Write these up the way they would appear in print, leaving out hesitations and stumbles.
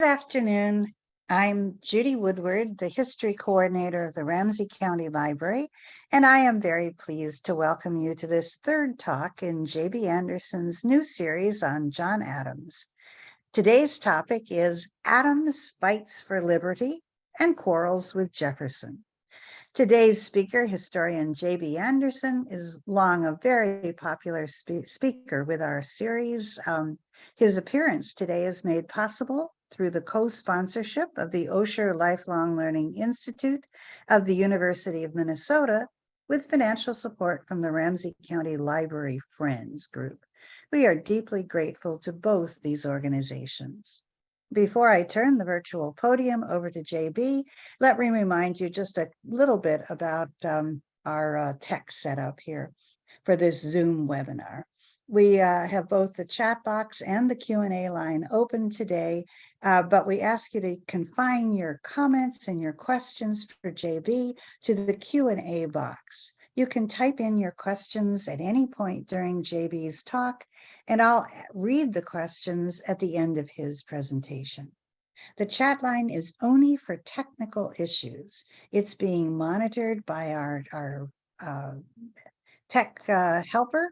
Good afternoon. I'm Judy Woodward, the History Coordinator of the Ramsey County Library, and I am very pleased to welcome you to this third talk in J.B. Andersen's new series on John Adams. Today's topic is Adams Fights for Liberty and Quarrels with Jefferson. Today's speaker, historian J.B. Andersen, is long a very popular speaker with our series. His appearance today is made possible through the co-sponsorship of the Osher Lifelong Learning Institute of the University of Minnesota, with financial support from the Ramsey County Library Friends Group. We are deeply grateful to both these organizations. Before I turn the virtual podium over to JB, let me remind you just a little bit about our tech setup here for this Zoom webinar. We have both the chat box and the Q&A line open today, but we ask you to confine your comments and your questions for JB to the Q&A box. You can type in your questions at any point during JB's talk, and I'll read the questions at the end of his presentation. The chat line is only for technical issues. It's being monitored by our tech helper,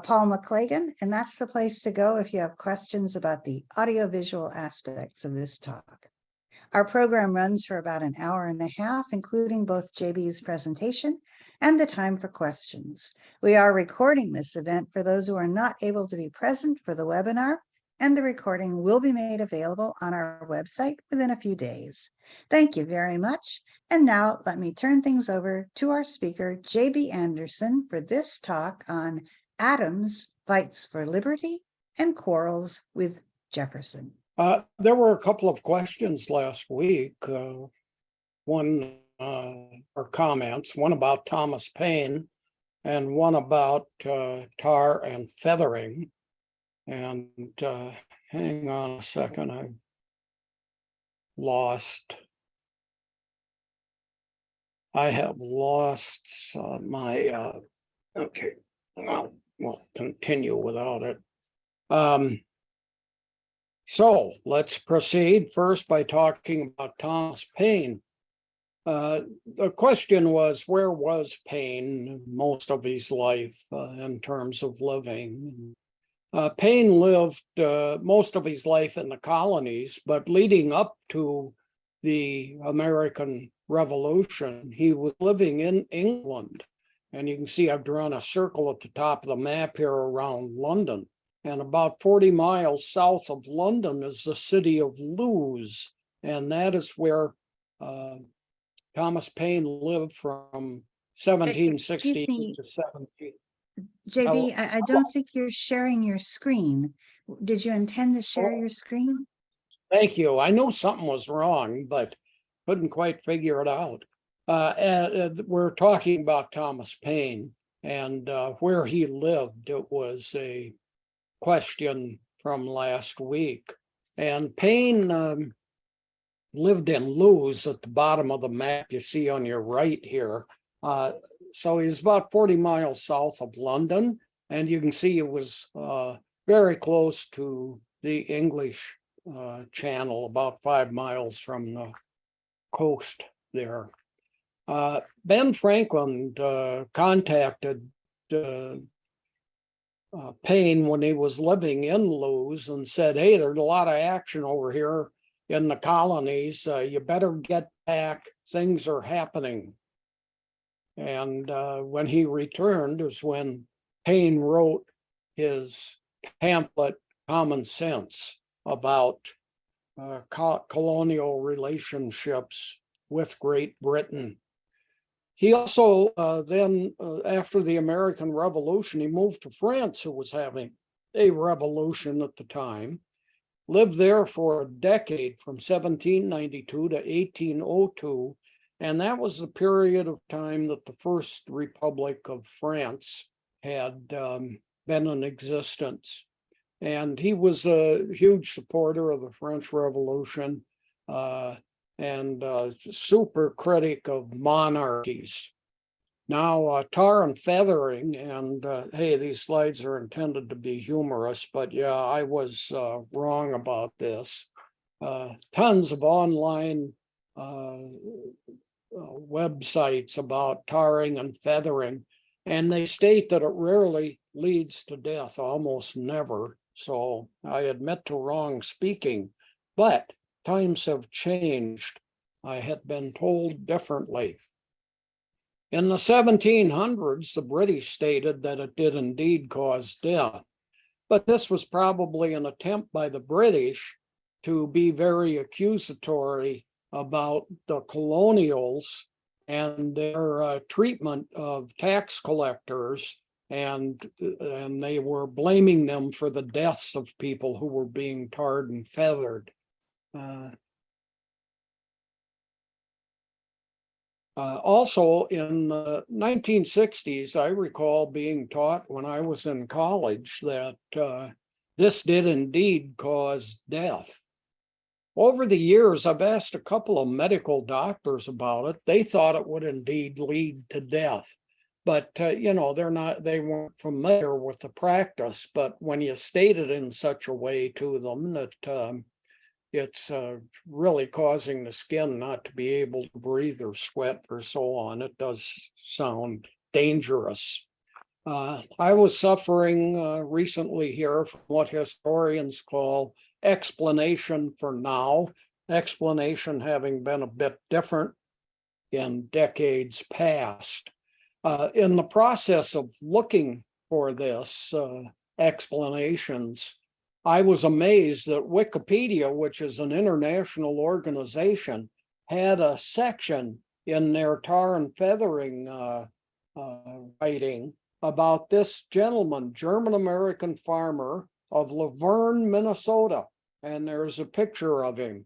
Paul McClagan, and that's the place to go if you have questions about the audiovisual aspects of this talk. Our program runs for about an hour and a half, including both JB's presentation and the time for questions. We are recording this event for those who are not able to be present for the webinar, and the recording will be made available on our website within a few days. Thank you very much. And now let me turn things over to our speaker, JB Andersen, for this talk on Adams Fights for Liberty and Quarrels with Jefferson. There were a couple of questions last week. One or comments, one about Thomas Paine and one about tar and feathering. And hang on a second, I have lost my, okay, we'll continue without it. So let's proceed first by talking about Thomas Paine. The question was, where was Paine most of his life in terms of living? Paine lived most of his life in the colonies, but leading up to the American Revolution, he was living in England. And you can see I've drawn a circle at the top of the map here around London. And about 40 miles south of London is the city of Lewes. And that is where Thomas Paine lived from 1760 to 17. JB, I don't think you're sharing your screen. Did you intend to share your screen? Thank you. I knew something was wrong, but couldn't quite figure it out. And we're talking about Thomas Paine and where he lived. It was a question from last week. And Paine lived in Lewes at the bottom of the map you see on your right here. So he's about 40 miles south of London, and you can see it was very close to the English Channel, about 5 miles from the coast there. Ben Franklin contacted Paine when he was living in Lewes and said, hey, there's a lot of action over here in the colonies. You better get back. Things are happening. And when he returned is when Paine wrote his pamphlet, Common Sense, about colonial relationships with Great Britain. He also then, after the American Revolution, he moved to France, who was having a revolution at the time, lived there for a decade from 1792 to 1802. And that was the period of time that the First Republic of France had been in existence. And he was a huge supporter of the French Revolution and super critic of monarchies. Now, tar and feathering, and hey, these slides are intended to be humorous, but yeah, I was wrong about this. tons of online websites about tarring and feathering, and they state that it rarely leads to death, almost never. So I admit to wrong speaking, but times have changed. I had been told differently. In the 1700s, the British stated that it did indeed cause death, but this was probably an attempt by the British to be very accusatory about the colonials and their treatment of tax collectors, and they were blaming them for the deaths of people who were being tarred and feathered. Also in the 1960s, I recall being taught when I was in college that this did indeed cause death. Over the years, I've asked a couple of medical doctors about it. They thought it would indeed lead to death, but you know, they weren't familiar with the practice. But when you state it in such a way to them that it's really causing the skin not to be able to breathe or sweat or so on, it does sound dangerous. I was suffering recently here from what historians call explanation for now, explanation having been a bit different in decades past. In the process of looking for this explanations, I was amazed that Wikipedia, which is an international organization, had a section in their tar and feathering writing about this gentleman, German-American farmer of Laverne, Minnesota. And there's a picture of him.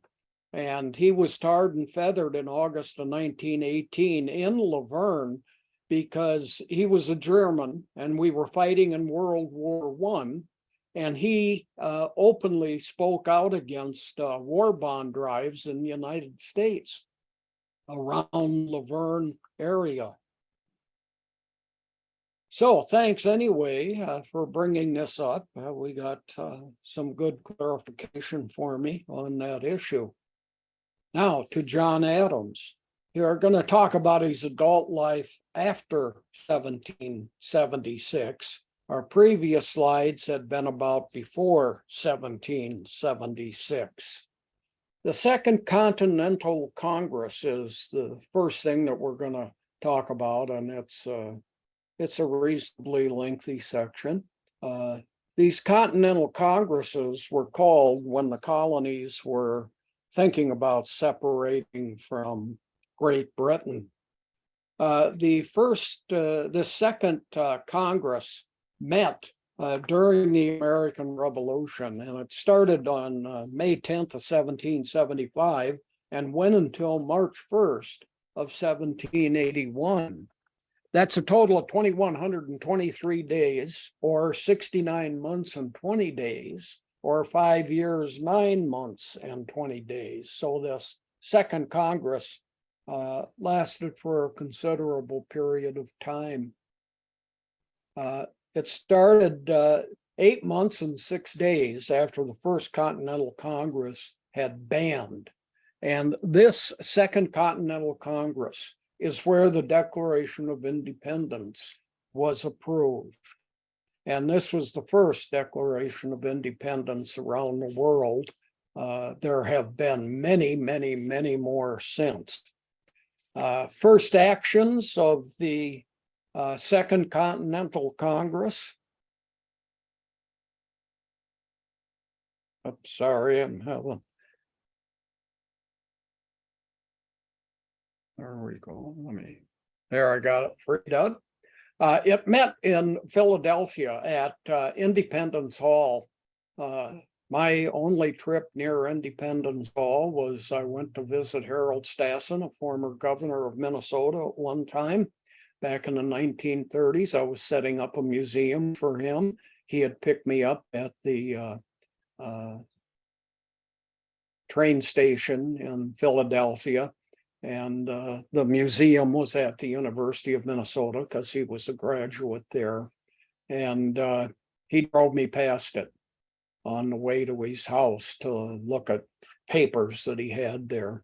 And he was tarred and feathered in August of 1918 in Laverne because he was a German and we were fighting in World War I. And he openly spoke out against war bond drives in the United States around Laverne area. So thanks anyway for bringing this up. We got some good clarification for me on that issue. Now to John Adams. We are going to talk about his adult life after 1776. Our previous slides had been about before 1776. The Second Continental Congress is the first thing that we're going to talk about, and it's a reasonably lengthy section. These Continental Congresses were called when the colonies were thinking about separating from Great Britain. The Second Congress met during the American Revolution, and it started on May 10th of 1775 and went until March 1st of 1781. That's a total of 2,123 days, or 69 months and 20 days, or 5 years, 9 months and 20 days. So this Second Congress lasted for a considerable period of time. It started 8 months and 6 days after the First Continental Congress had banned. And this Second Continental Congress is where the Declaration of Independence was approved. And this was the first Declaration of Independence around the world. There have been many, many, many more since. First actions of the Second Continental Congress. Oops, sorry, I'm having. There we go. There, I got it freed up. It met in Philadelphia at Independence Hall. My only trip near Independence Hall was I went to visit Harold Stassen, a former governor of Minnesota at one time. Back in the 1930s, I was setting up a museum for him. He had picked me up at the train station in Philadelphia. And the museum was at the University of Minnesota because he was a graduate there. And he drove me past it on the way to his house to look at papers that he had there.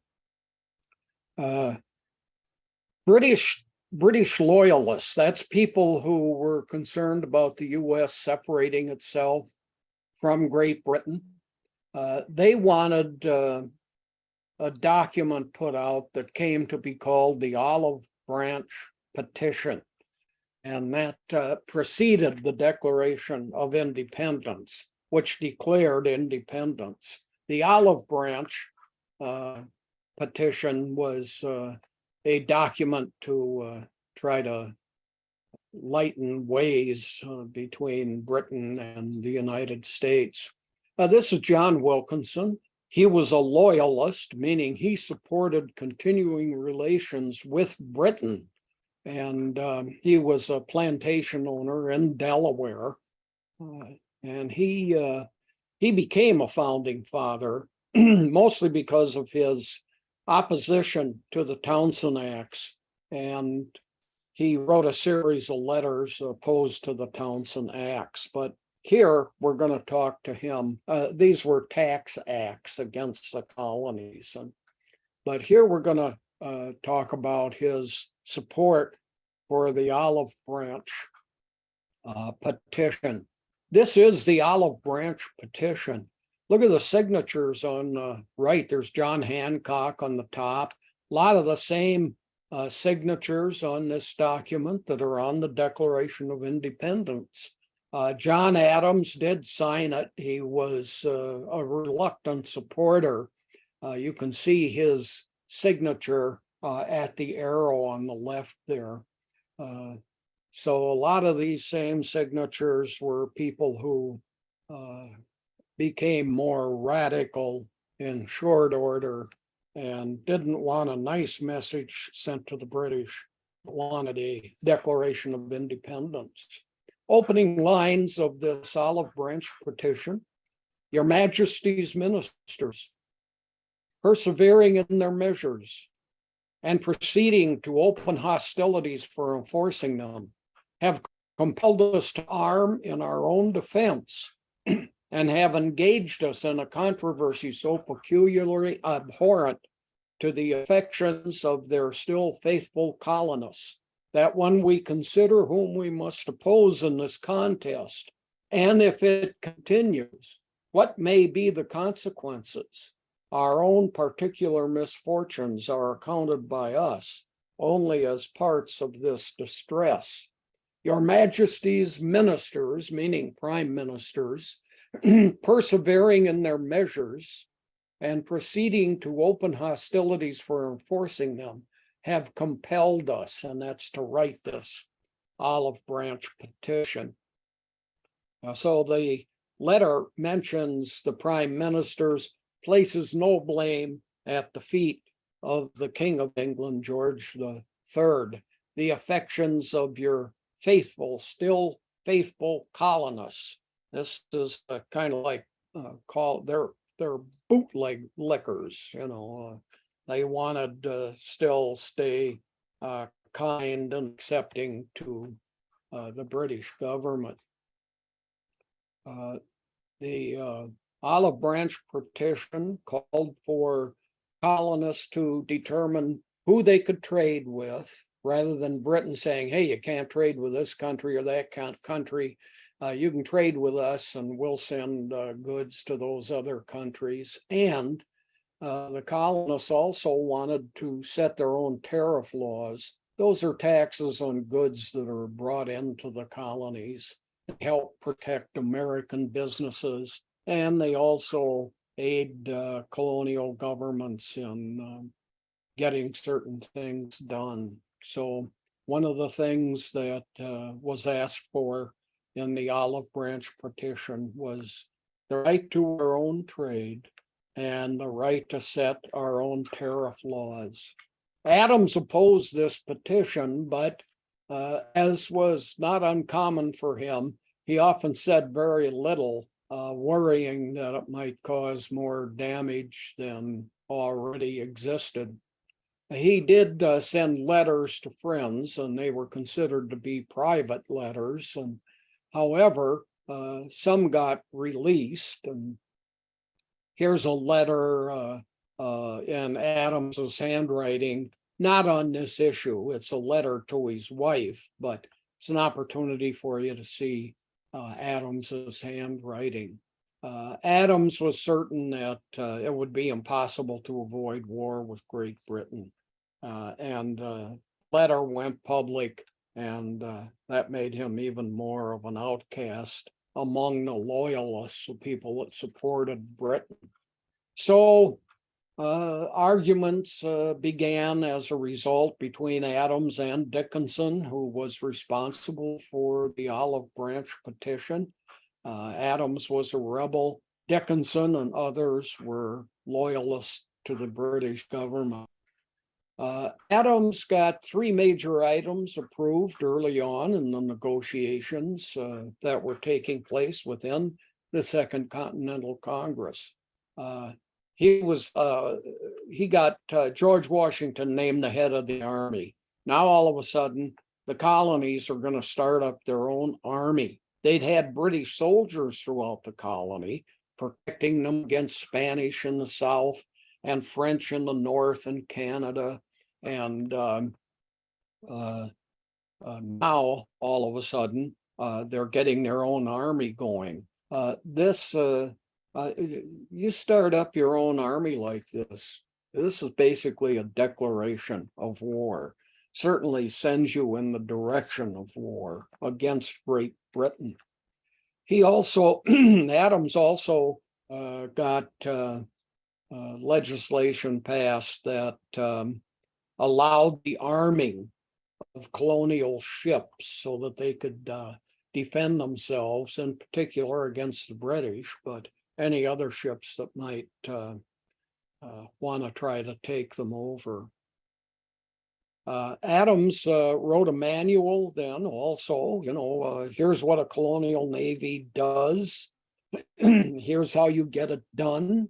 British loyalists, that's people who were concerned about the US separating itself from Great Britain. They wanted a document put out that came to be called the Olive Branch Petition. And that preceded the Declaration of Independence, which declared independence. The Olive Branch Petition was a document to try to lighten ways between Britain and the United States. This is John Wilkinson. He was a loyalist, meaning he supported continuing relations with Britain. And he was a plantation owner in Delaware. And he became a founding father, mostly because of his opposition to the Townshend Acts. And he wrote a series of letters opposed to the Townshend Acts. But here we're going to talk to him. These were tax acts against the colonies. But here we're going to talk about his support for the Olive Branch Petition. This is the Olive Branch Petition. Look at the signatures on the right. There's John Hancock on the top. A lot of the same signatures on this document that are on the Declaration of Independence. John Adams did sign it. He was a reluctant supporter. You can see his signature at the arrow on the left there. So a lot of these same signatures were people who became more radical in short order and didn't want a nice message sent to the British, wanted a Declaration of Independence. Opening lines of this Olive Branch Petition: Your Majesty's ministers, persevering in their measures and proceeding to open hostilities for enforcing them, have compelled us to arm in our own defense and have engaged us in a controversy so peculiarly abhorrent to the affections of their still faithful colonists, that when we consider whom we must oppose in this contest, and if it continues, what may be the consequences, our own particular misfortunes are accounted by us only as parts of this distress. Your Majesty's ministers, meaning prime ministers, persevering in their measures and proceeding to open hostilities for enforcing them, have compelled us, and that's to write this Olive Branch Petition. So the letter mentions the prime ministers, places no blame at the feet of the King of England, George III, the affections of your faithful, still faithful colonists. This is kind of like they're bootleg liquors, you know. They wanted to still stay kind and accepting to the British government. The Olive Branch Petition called for colonists to determine who they could trade with, rather than Britain saying, hey, you can't trade with this country or that country. You can trade with us and we'll send goods to those other countries. And the colonists also wanted to set their own tariff laws. Those are taxes on goods that are brought into the colonies, help protect American businesses, and they also aid colonial governments in getting certain things done. So one of the things that was asked for in the Olive Branch Petition was the right to our own trade and the right to set our own tariff laws. Adams opposed this petition, but as was not uncommon for him, he often said very little, worrying that it might cause more damage than already existed. He did send letters to friends, and they were considered to be private letters. And however, some got released, and here's a letter in Adams's handwriting, not on this issue. It's a letter to his wife, but it's an opportunity for you to see Adams's handwriting. Adams was certain that it would be impossible to avoid war with Great Britain. And letter went public, and that made him even more of an outcast among the loyalists, the people that supported Britain. So arguments began as a result between Adams and Dickinson, who was responsible for the Olive Branch petition. Adams was a rebel. Dickinson and others were loyalists to the British government. Adams got 3 major items approved early on in the negotiations that were taking place within the Second Continental Congress. He got George Washington named the head of the army. Now all of a sudden, the colonies are going to start up their own army. They'd had British soldiers throughout the colony, protecting them against Spanish in the South and French in the North and Canada. And now all of a sudden, they're getting their own army going. You start up your own army like this. This is basically a declaration of war. Certainly sends you in the direction of war against Great Britain. He also, Adams also got legislation passed that allowed the arming of colonial ships so that they could defend themselves, in particular against the British, but any other ships that might want to try to take them over. Adams wrote a manual then also, here's what a colonial navy does. Here's how you get it done.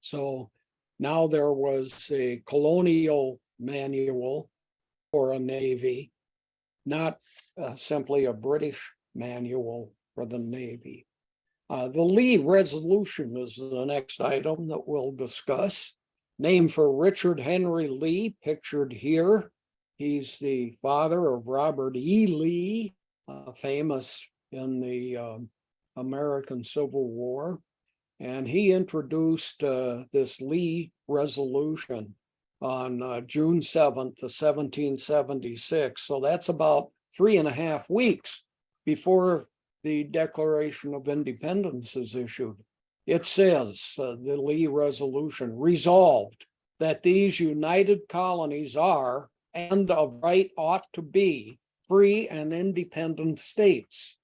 So now there was a colonial manual for a navy, not simply a British manual for the Navy. The Lee Resolution is the next item that we'll discuss. Named for Richard Henry Lee, pictured here. He's the father of Robert E. Lee, famous in the American Civil War. And he introduced this Lee Resolution on June 7th, 1776. So that's about 3.5 weeks before the Declaration of Independence is issued. It says, the Lee Resolution, resolved that these united colonies are, and of right ought to be, free and independent states,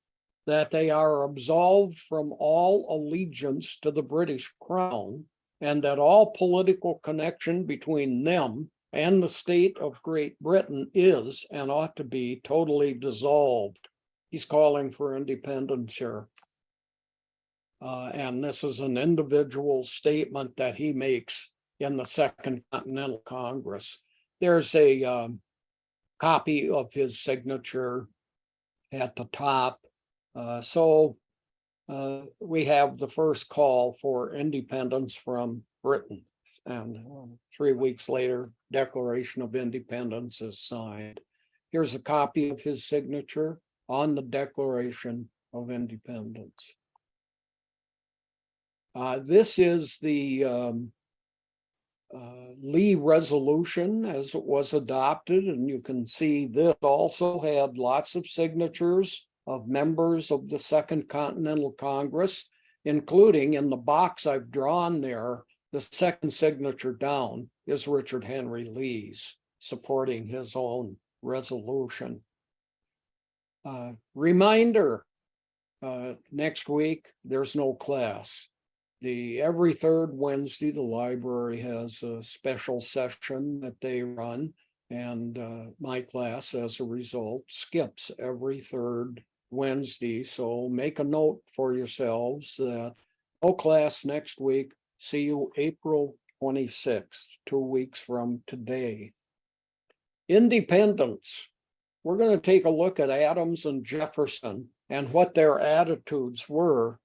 that they are absolved from all allegiance to the British Crown, and that all political connection between them and the state of Great Britain is and ought to be totally dissolved. He's calling for independence here. And this is an individual statement that he makes in the Second Continental Congress. There's a copy of his signature at the top. So we have the first call for independence from Britain. And 3 weeks later, Declaration of Independence is signed. Here's a copy of his signature on the Declaration of Independence. This is the Lee Resolution as it was adopted, and you can see this also had lots of signatures of members of the Second Continental Congress, including in the box I've drawn there, the second signature down is Richard Henry Lee's, supporting his own resolution. Reminder, next week, there's no class. Every third Wednesday, the library has a special session that they run, and my class, as a result, skips every third Wednesday. So make a note for yourselves that no class next week. See you April 26th, 2 weeks from today. Independence. We're going to take a look at Adams and Jefferson and what their attitudes were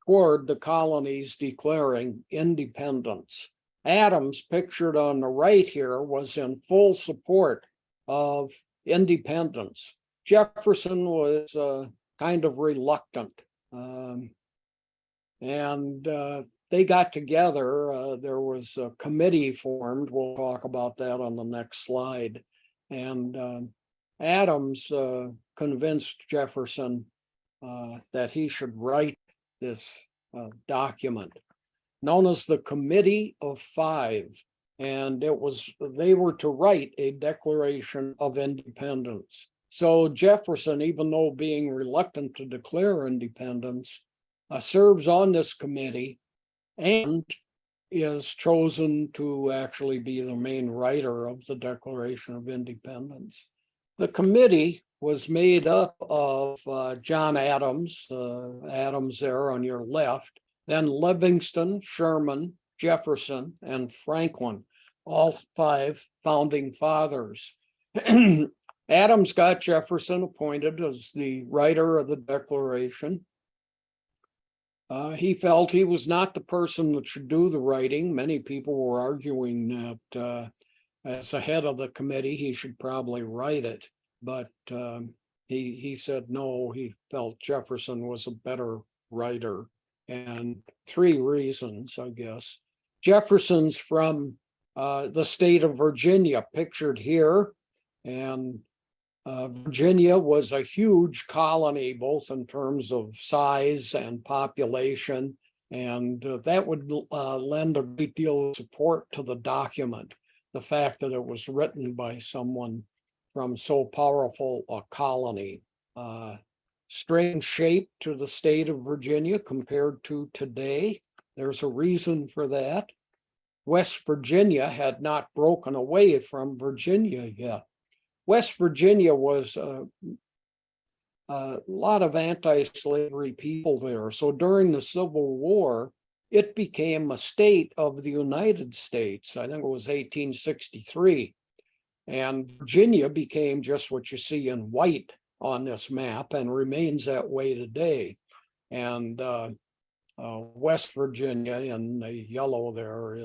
toward the colonies declaring independence. Adams, pictured on the right here, was in full support of independence. Jefferson was kind of reluctant. They got together. There was a committee formed. We'll talk about that on the next slide. And Adams convinced Jefferson that he should write this document known as the Committee of Five. And they were to write a Declaration of Independence. So Jefferson, even though being reluctant to declare independence, serves on this committee and is chosen to actually be the main writer of the Declaration of Independence. The committee was made up of John Adams, Adams there on your left, then Livingston, Sherman, Jefferson, and Franklin, all five founding fathers. Adams got Jefferson appointed as the writer of the Declaration. He felt he was not the person that should do the writing. Many people were arguing that as the head of the committee, he should probably write it. But he said no, he felt Jefferson was a better writer. And three reasons, I guess. Jefferson's from the state of Virginia, pictured here. And Virginia was a huge colony, both in terms of size and population. And that would lend a great deal of support to the document. The fact that it was written by someone from so powerful a colony. Strange shape to the state of Virginia compared to today. There's a reason for that. West Virginia had not broken away from Virginia yet. West Virginia was a lot of anti-slavery people there. So during the Civil War, it became a state of the United States. I think it was 1863. And Virginia became just what you see in white on this map and remains that way today. And West Virginia in the yellow there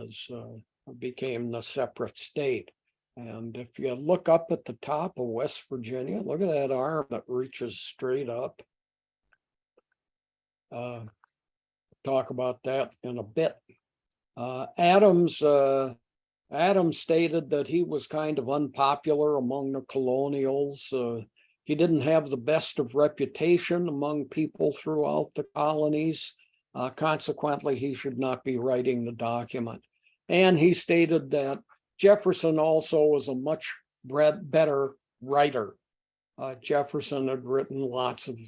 became the separate state. And if you look up at the top of West Virginia, look at that arm that reaches straight up. Talk about that in a bit. Adams stated that he was kind of unpopular among the colonials. He didn't have the best of reputation among people throughout the colonies. Consequently, he should not be writing the document. And he stated that Jefferson also was a much better writer. Jefferson had written lots of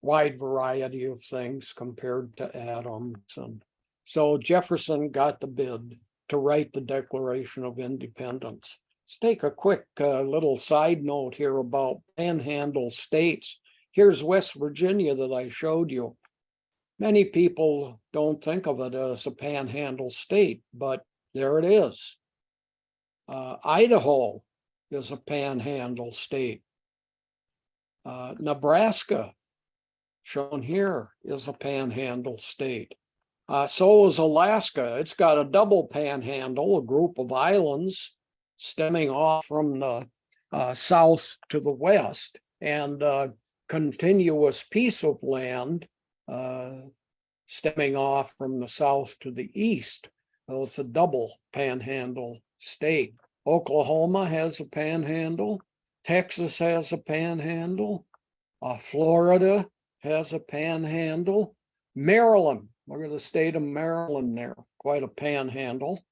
wide variety of things compared to Adams. And so Jefferson got the bid to write the Declaration of Independence. Let's take a quick little side note here about panhandle states. Here's West Virginia that I showed you. Many people don't think of it as a panhandle state, but there it is. Idaho is a panhandle state. Nebraska, shown here, is a panhandle state. So is Alaska. It's got a double panhandle, a group of islands stemming off from the south to the west, and a continuous piece of land stemming off from the south to the east. So it's a double panhandle state. Oklahoma has a panhandle. Texas has a panhandle. Florida has a panhandle. Maryland, look at the state of Maryland there, quite a panhandle.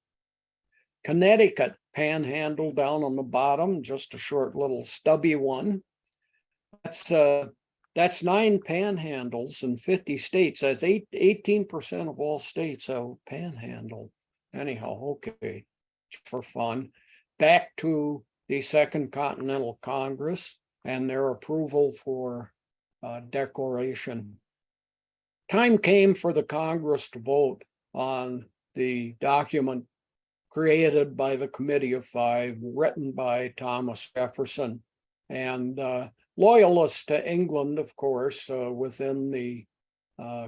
Connecticut, panhandle down on the bottom, just a short little stubby one. That's 9 panhandles in 50 states. That's 18% of all states have a panhandle. Anyhow, okay, for fun. Back to the Second Continental Congress and their approval for declaration. Time came for the Congress to vote on the document created by the Committee of Five, written by Thomas Jefferson, and loyalists to England, of course, within the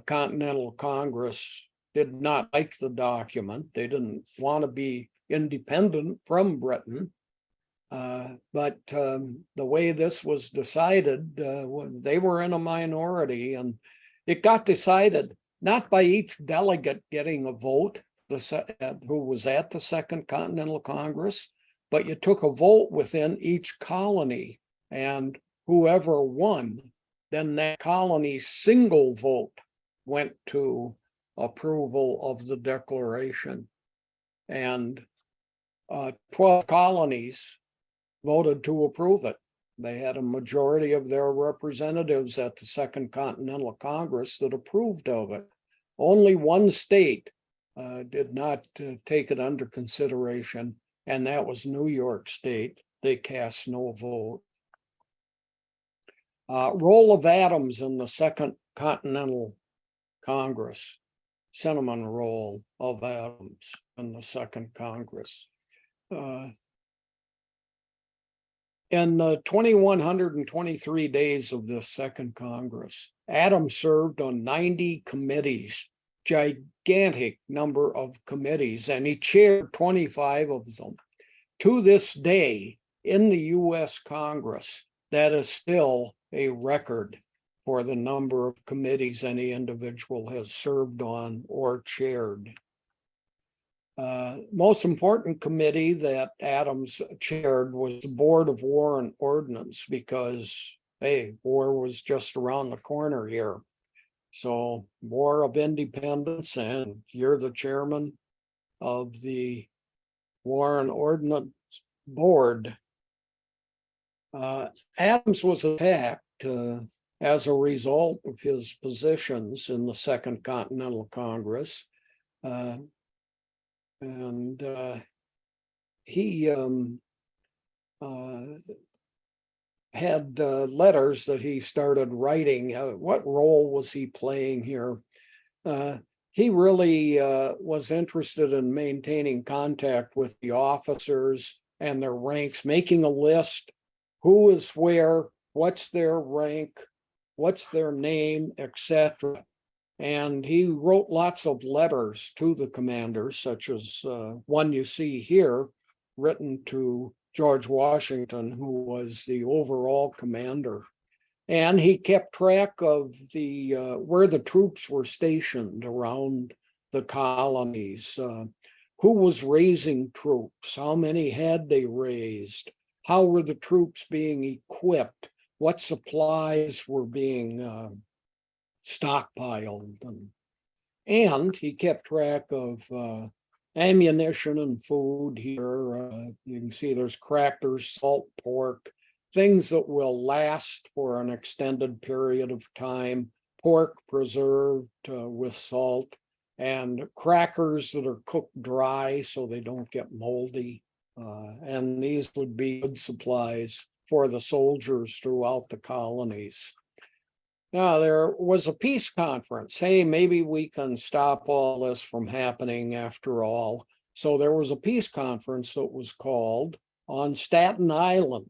Continental Congress did not like the document. They didn't want to be independent from Britain. But the way this was decided, they were in a minority, and it got decided not by each delegate getting a vote who was at the Second Continental Congress, but you took a vote within each colony, and whoever won, then that colony's single vote went to approval of the declaration. And 12 colonies voted to approve it. They had a majority of their representatives at the Second Continental Congress that approved of it. Only one state did not take it under consideration, and that was New York State. They cast no vote. Role of Adams in the Second Continental Congress. Cinnamon role of Adams in the Second Congress. In the 2,123 days of the Second Congress, Adams served on 90 committees, gigantic number of committees, and he chaired 25 of them. To this day, in the U.S. Congress, that is still a record for the number of committees any individual has served on or chaired. Most important committee that Adams chaired was the Board of War and Ordnance, because, hey, war was just around the corner here. So, War of Independence, and you're the chairman of the War and Ordnance Board. Adams was attacked as a result of his positions in the Second Continental Congress. He had letters that he started writing. What role was he playing here? He really was interested in maintaining contact with the officers and their ranks, making a list, who is where, what's their rank, what's their name, etc. And he wrote lots of letters to the commanders, such as one you see here, written to George Washington, who was the overall commander. And he kept track of the where the troops were stationed around the colonies, who was raising troops, how many had they raised, how were the troops being equipped, what supplies were being stockpiled, and he kept track of ammunition and food here. You can see there's crackers, salt pork, things that will last for an extended period of time, pork preserved with salt, and crackers that are cooked dry so they don't get moldy. And these would be good supplies for the soldiers throughout the colonies. Now, there was a peace conference. Hey, maybe we can stop all this from happening after all. So there was a peace conference that was called on Staten Island.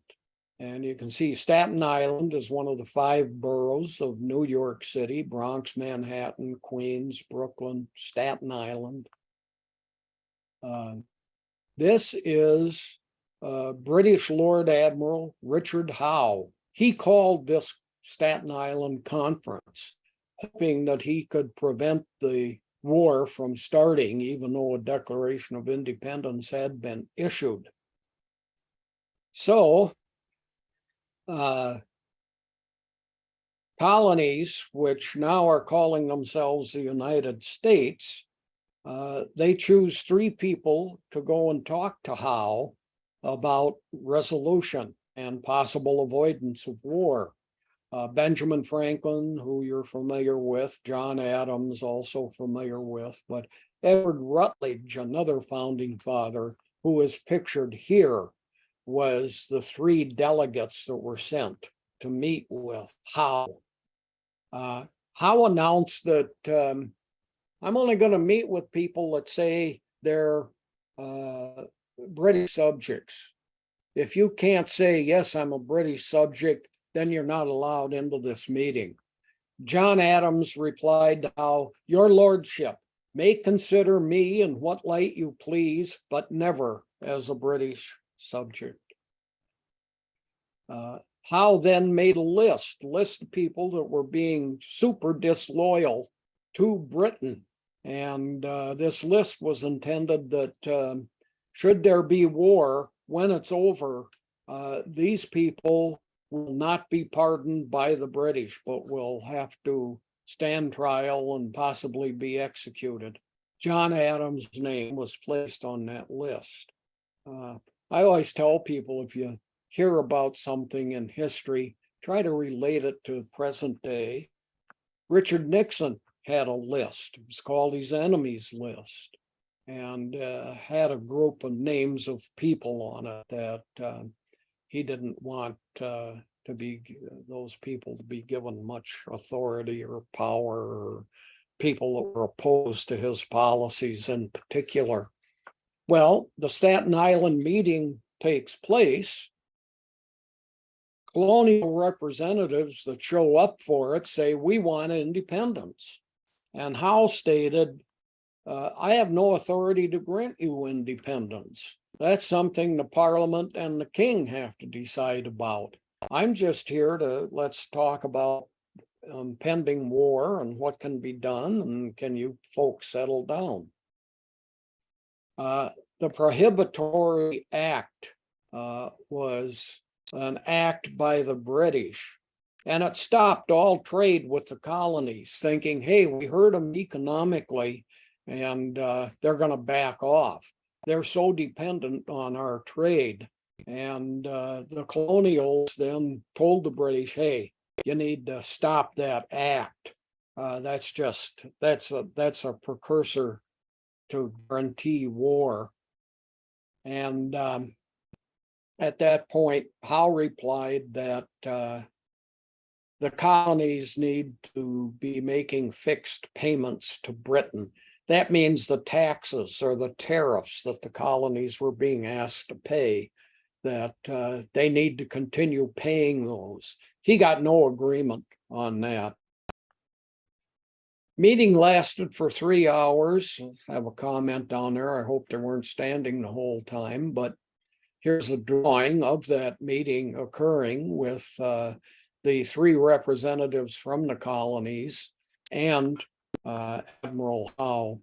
And you can see Staten Island is one of the 5 boroughs of New York City: Bronx, Manhattan, Queens, Brooklyn, Staten Island. This is British Lord Admiral Richard Howe. He called this Staten Island Conference, hoping that he could prevent the war from starting, even though a Declaration of Independence had been issued. So, colonies, which now are calling themselves the United States, they choose 3 people to go and talk to Howe about resolution and possible avoidance of war. Benjamin Franklin, who you're familiar with, John Adams, also familiar with, but Edward Rutledge, another founding father, who is pictured here, was the 3 delegates that were sent to meet with Howe. Howe announced that I'm only going to meet with people that say they're British subjects. If you can't say, yes, I'm a British subject, then you're not allowed into this meeting. John Adams replied, "Now, your lordship may consider me in what light you please, but never as a British subject." Howe then made a list of people that were being super disloyal to Britain. And this list was intended that should there be war, when it's over, these people will not be pardoned by the British, but will have to stand trial and possibly be executed. John Adams' name was placed on that list. I always tell people, if you hear about something in history, try to relate it to the present day. Richard Nixon had a list. It was called his enemies list, and had a group of names of people on it that he didn't want to be those people to be given much authority or power, or people that were opposed to his policies in particular. Well, the Staten Island meeting takes place. Colonial representatives that show up for it say, "We want independence." And Howe stated, "I have no authority to grant you independence. That's something the Parliament and the King have to decide about. I'm just here to, let's talk about pending war and what can be done, and can you folks settle down?" The Prohibitory Act was an act by the British, and it stopped all trade with the colonies, thinking, hey, we hurt them economically and they're going to back off. They're so dependent on our trade. And the colonials then told the British, hey, you need to stop that act. That's a precursor to guarantee war. And at that point, Howe replied that the colonies need to be making fixed payments to Britain. That means the taxes or the tariffs that the colonies were being asked to pay, that they need to continue paying those. He got no agreement on that. Meeting lasted for 3 hours. I have a comment down there. I hope they weren't standing the whole time, but here's a drawing of that meeting occurring with the 3 representatives from the colonies and Admiral Howe.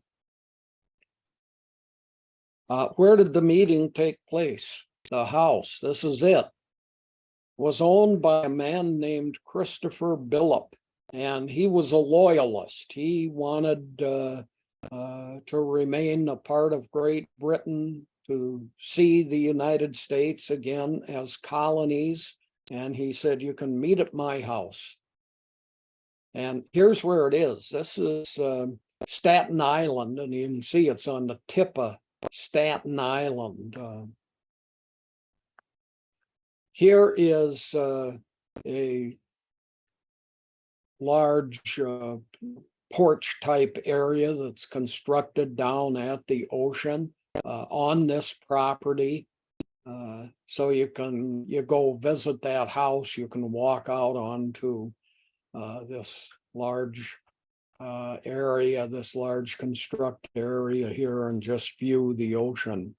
Where did the meeting take place? The house, this is it, was owned by a man named Christopher Billop, and he was a loyalist. He wanted to remain a part of Great Britain, to see the United States again as colonies. And he said, you can meet at my house. And here's where it is. This is Staten Island, and you can see it's on the tip of Staten Island. Here is a large porch type area that's constructed down at the ocean on this property. So you go visit that house, you can walk out onto this large area, this large constructed area here, and just view the ocean.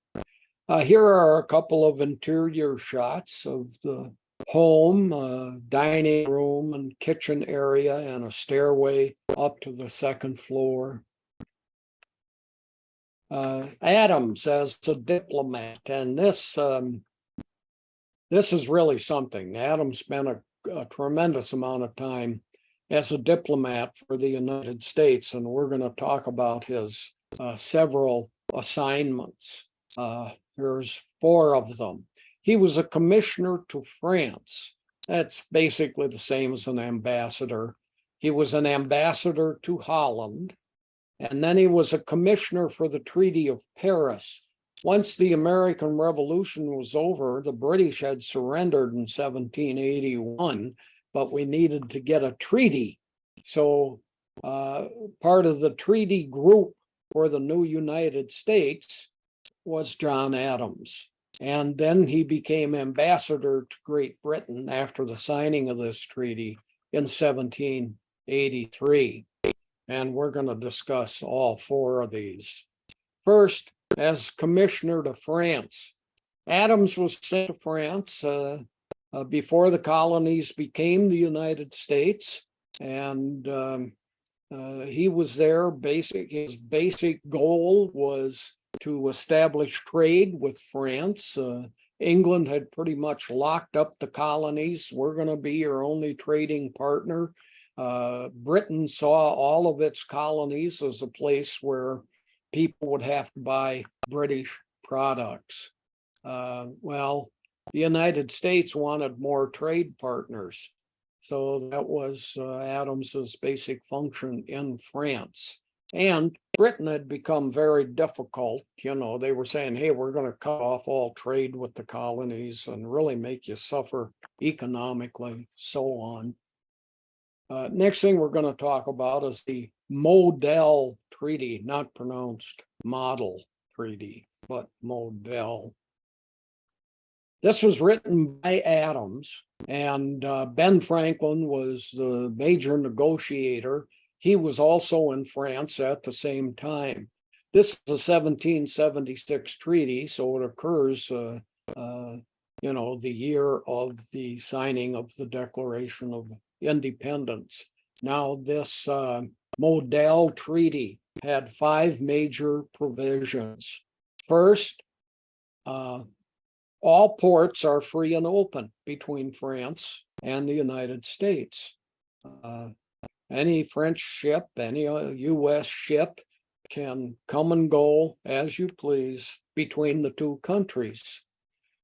Here are a couple of interior shots of the home, dining room and kitchen area, and a stairway up to the 2nd floor. Adams as a diplomat, and this is really something. Adams spent a tremendous amount of time as a diplomat for the United States, and we're going to talk about his several assignments. There's 4 of them. He was a commissioner to France. That's basically the same as an ambassador. He was an ambassador to Holland, and then he was a commissioner for the Treaty of Paris. Once the American Revolution was over, the British had surrendered in 1781, but we needed to get a treaty. So part of the treaty group for the new United States was John Adams. And then he became ambassador to Great Britain after the signing of this treaty in 1781. 1783. And we're going to discuss all four of these. First, as commissioner to France, Adams was sent to France before the colonies became the United States. And he was there. His basic goal was to establish trade with France. England had pretty much locked up the colonies. We're going to be your only trading partner. Britain saw all of its colonies as a place where people would have to buy British products. Well, the United States wanted more trade partners. So that was Adams's basic function in France. And Britain had become very difficult. You know, they were saying, hey, we're going to cut off all trade with the colonies and really make you suffer economically, so on. Next thing we're going to talk about is the Model Treaty, not pronounced model treaty, but Model. This was written by Adams, and Ben Franklin was the major negotiator. He was also in France at the same time. This is a 1776 treaty, so it occurs, the year of the signing of the Declaration of Independence. Now, this Model Treaty had 5 major provisions. First, all ports are free and open between France and the United States. Any French ship, any U.S. ship can come and go as you please between the two countries.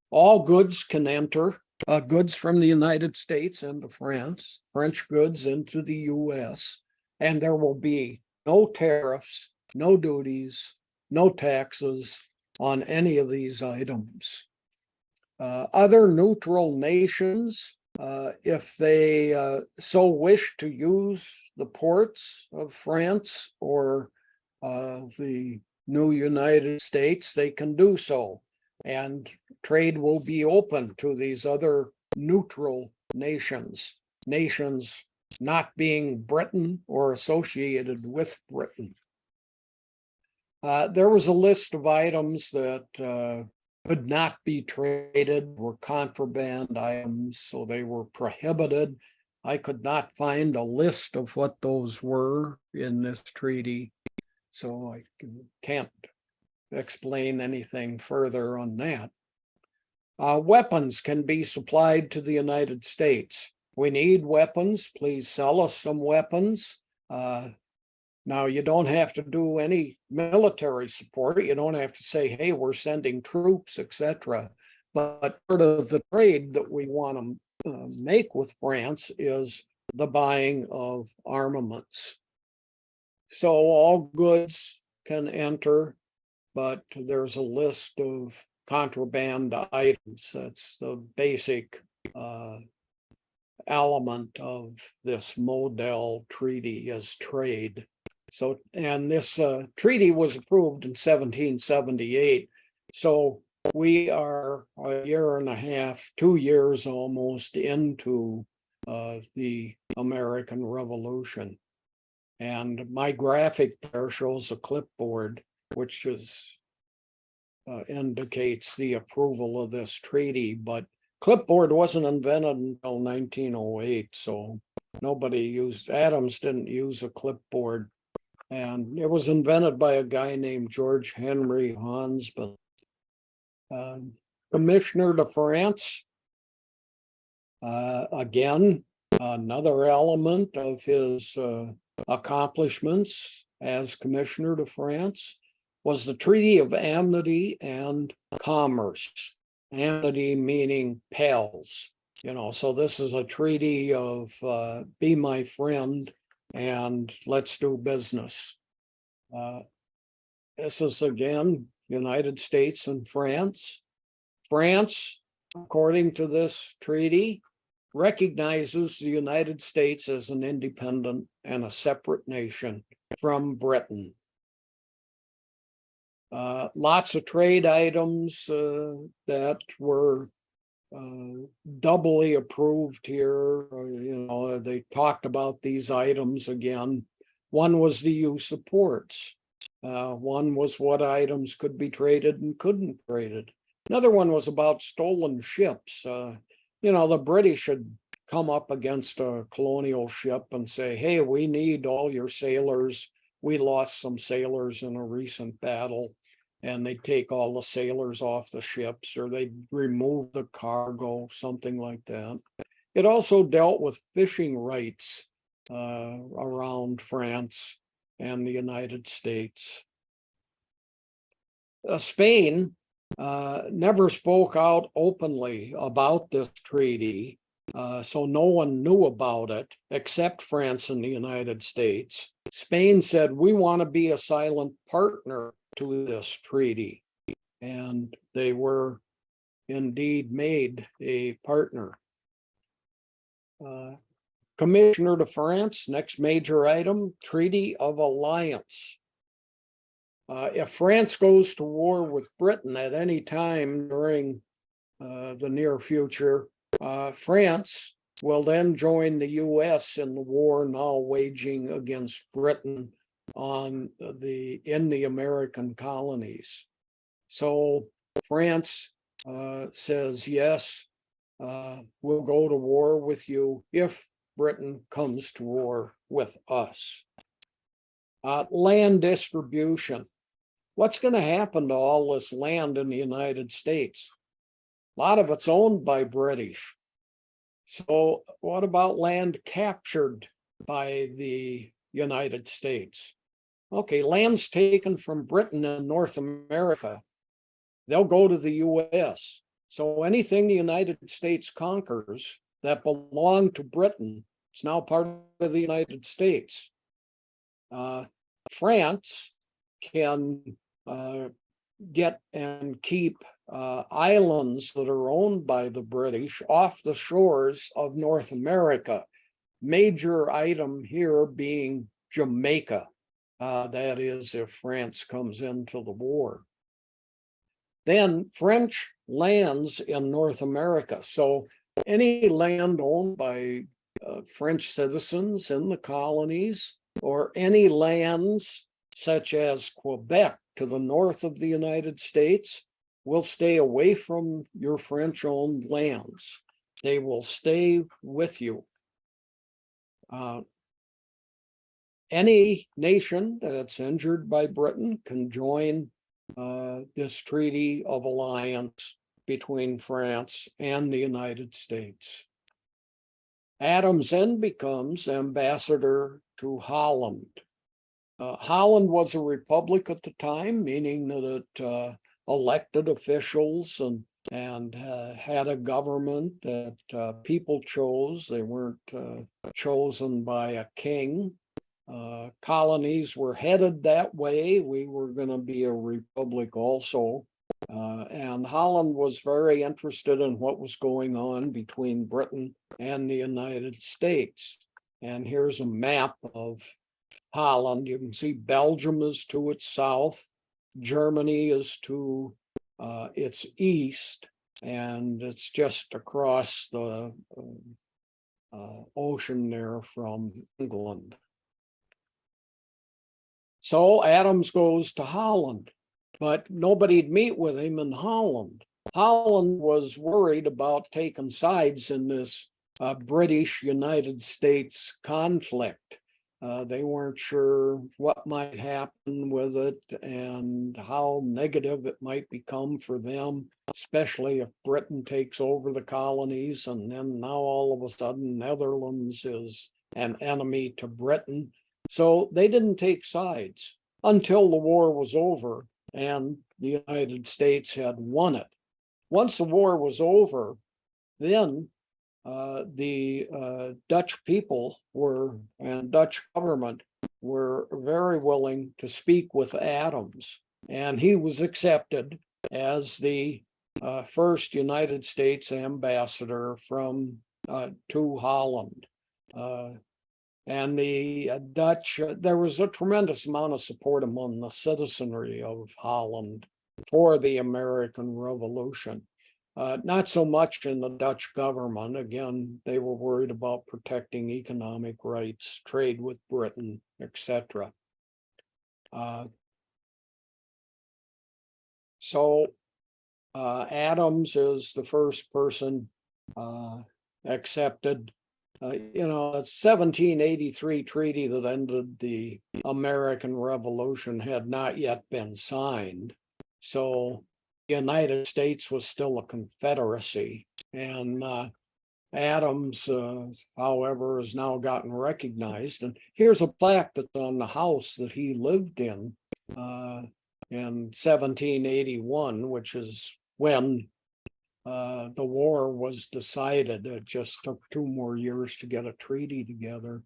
All goods can enter, goods from the United States into France, French goods into the U.S., and there will be no tariffs, no duties, no taxes on any of these items. Other neutral nations, if they so wish to use the ports of France or the new United States, they can do so. And trade will be open to these other neutral nations, nations not being Britain or associated with Britain. There was a list of items that could not be traded, were contraband items, so they were prohibited. I could not find a list of what those were in this treaty, so I can't explain anything further on that. Weapons can be supplied to the United States. We need weapons. Please sell us some weapons. Now, you don't have to do any military support. You don't have to say, hey, we're sending troops, etc. But part of the trade that we want to make with France is the buying of armaments. So all goods can enter, but there's a list of contraband items. That's the basic element of this Model Treaty is trade. So, and this treaty was approved in 1778. So we are a year and a half, 2 years almost into the American Revolution. And my graphic there shows a clipboard, which is indicates the approval of this treaty, but clipboard wasn't invented until 1908. So Adams didn't use a clipboard. And it was invented by a guy named George Henry Hansman. Commissioner to France, again, another element of his accomplishments as commissioner to France was the Treaty of Amity and Commerce. Amity meaning pals, so this is a treaty of be my friend and let's do business. This is again, United States and France. France, according to this treaty, recognizes the United States as an independent and a separate nation from Britain. Lots of trade items that were doubly approved here. They talked about these items again. One was the use of ports. One was what items could be traded and couldn't traded. Another one was about stolen ships. The British had come up against a colonial ship and say, hey, we need all your sailors. We lost some sailors in a recent battle. And they'd take all the sailors off the ships, or they'd remove the cargo, something like that. It also dealt with fishing rights around France and the United States. Spain never spoke out openly about this treaty, so no one knew about it except France and the United States. Spain said, we want to be a silent partner to this treaty, and they were indeed made a partner. Commissioner to France, next major item, Treaty of Alliance. If France goes to war with Britain at any time during the near future, France will then join the US in the war now waging against Britain in the American colonies. So France says, yes, we'll go to war with you if Britain comes to war with us. Land distribution. What's going to happen to all this land in the United States? A lot of it's owned by British. So what about land captured by the United States? Okay, land's taken from Britain and North America. They'll go to the US. So anything the United States conquers that belonged to Britain, it's now part of the United States. France can get and keep islands that are owned by the British off the shores of North America. Major item here being Jamaica. That is, if France comes into the war. Then French lands in North America. So any land owned by French citizens in the colonies, or any lands such as Quebec to the north of the United States, will stay away from your French-owned lands. They will stay with you. Any nation that's injured by Britain can join this Treaty of Alliance between France and the United States. Adams then becomes ambassador to Holland. Holland was a republic at the time, meaning that it elected officials and had a government that people chose. They weren't chosen by a king. Colonies were headed that way. We were going to be a republic also. And Holland was very interested in what was going on between Britain and the United States. And here's a map of Holland. You can see Belgium is to its south, Germany is to its east, and it's just across the ocean there from England. So Adams goes to Holland, but nobody'd meet with him in Holland. Holland was worried about taking sides in this British United States conflict. They weren't sure what might happen with it and how negative it might become for them, especially if Britain takes over the colonies, and then now all of a sudden Netherlands is an enemy to Britain. So they didn't take sides until the war was over and the United States had won it. Once the war was over, then the Dutch people and Dutch government were very willing to speak with Adams, and he was accepted as the first United States ambassador to Holland. And the Dutch, there was a tremendous amount of support among the citizenry of Holland for the American Revolution. Not so much in the Dutch government. Again, they were worried about protecting economic rights, trade with Britain, etc. So Adams is the first person accepted. It's 1783 treaty that ended the American Revolution had not yet been signed. So the United States was still a confederacy. And Adams, however, has now gotten recognized. And here's a plaque that's on the house that he lived in 1781, which is when the war was decided. It just took 2 more years to get a treaty together.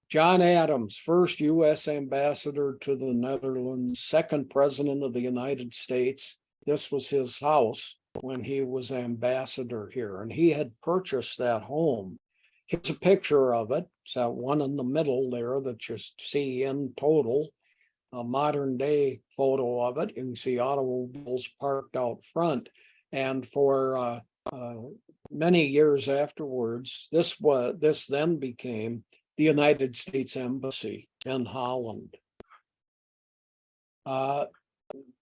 John Adams, first U.S. ambassador to the Netherlands, second president of the United States. This was his house when he was ambassador here, and he had purchased that home. Here's a picture of it. It's that one in the middle there that you see in total. A modern day photo of it. You can see automobiles parked out front. And for many years afterwards, this then became the United States Embassy in Holland.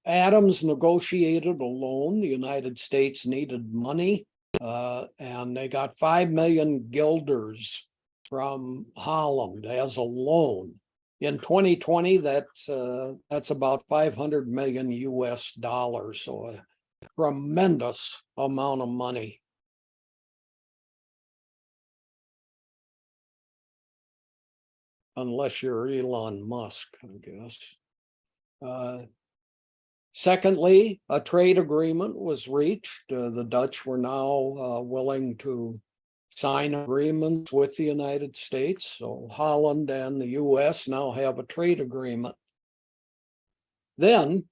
Adams negotiated a loan. The United States needed money, and they got 5 million guilders from Holland as a loan. In 2020, that's about 500 million US dollars, so a tremendous amount of money. Unless you're Elon Musk, I guess. Secondly, a trade agreement was reached. The Dutch were now willing to sign agreements with the United States. So Holland and the US now have a trade agreement. Then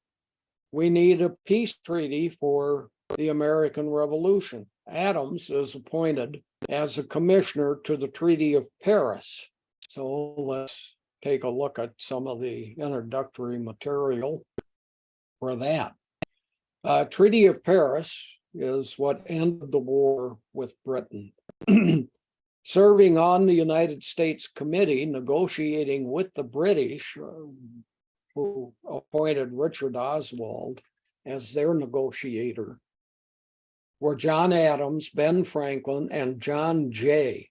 we need a peace treaty for the American Revolution. Adams is appointed as a commissioner to the Treaty of Paris. So let's take a look at some of the introductory material for that. Treaty of Paris is what ended the war with Britain. Serving on the United States Committee negotiating with the British, who appointed Richard Oswald as their negotiator, were John Adams, Ben Franklin, and John Jay.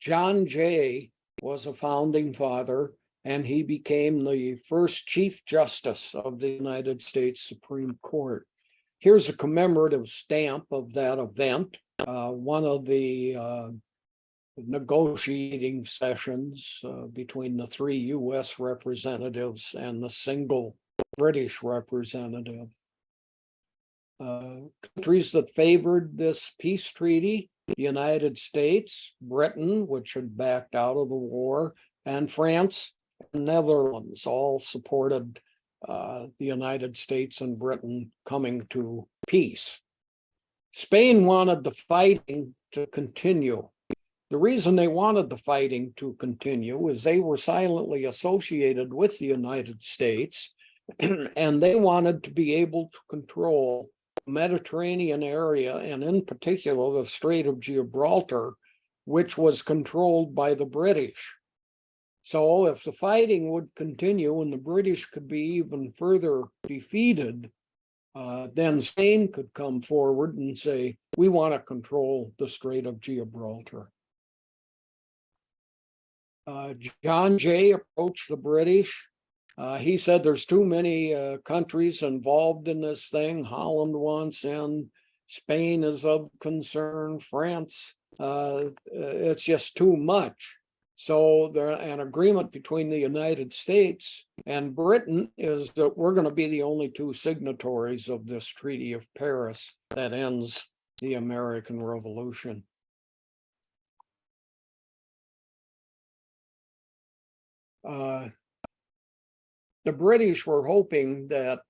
John Jay was a founding father, and he became the first Chief Justice of the United States Supreme Court. Here's a commemorative stamp of that event. One of the negotiating sessions between the 3 U.S. representatives and the single British representative. Countries that favored this peace treaty: the United States, Britain, which had backed out of the war, and France and Netherlands all supported the United States and Britain coming to peace. Spain wanted the fighting to continue. The reason they wanted the fighting to continue is they were silently associated with the United States, and they wanted to be able to control the Mediterranean area, and in particular the Strait of Gibraltar, which was controlled by the British. So if the fighting would continue and the British could be even further defeated, then Spain could come forward and say, we want to control the Strait of Gibraltar. John Jay approached the British. He said there's too many countries involved in this thing. Holland wants in, Spain is of concern, France, it's just too much. So an agreement between the United States and Britain is that we're going to be the only 2 signatories of this Treaty of Paris that ends the American Revolution. The British were hoping that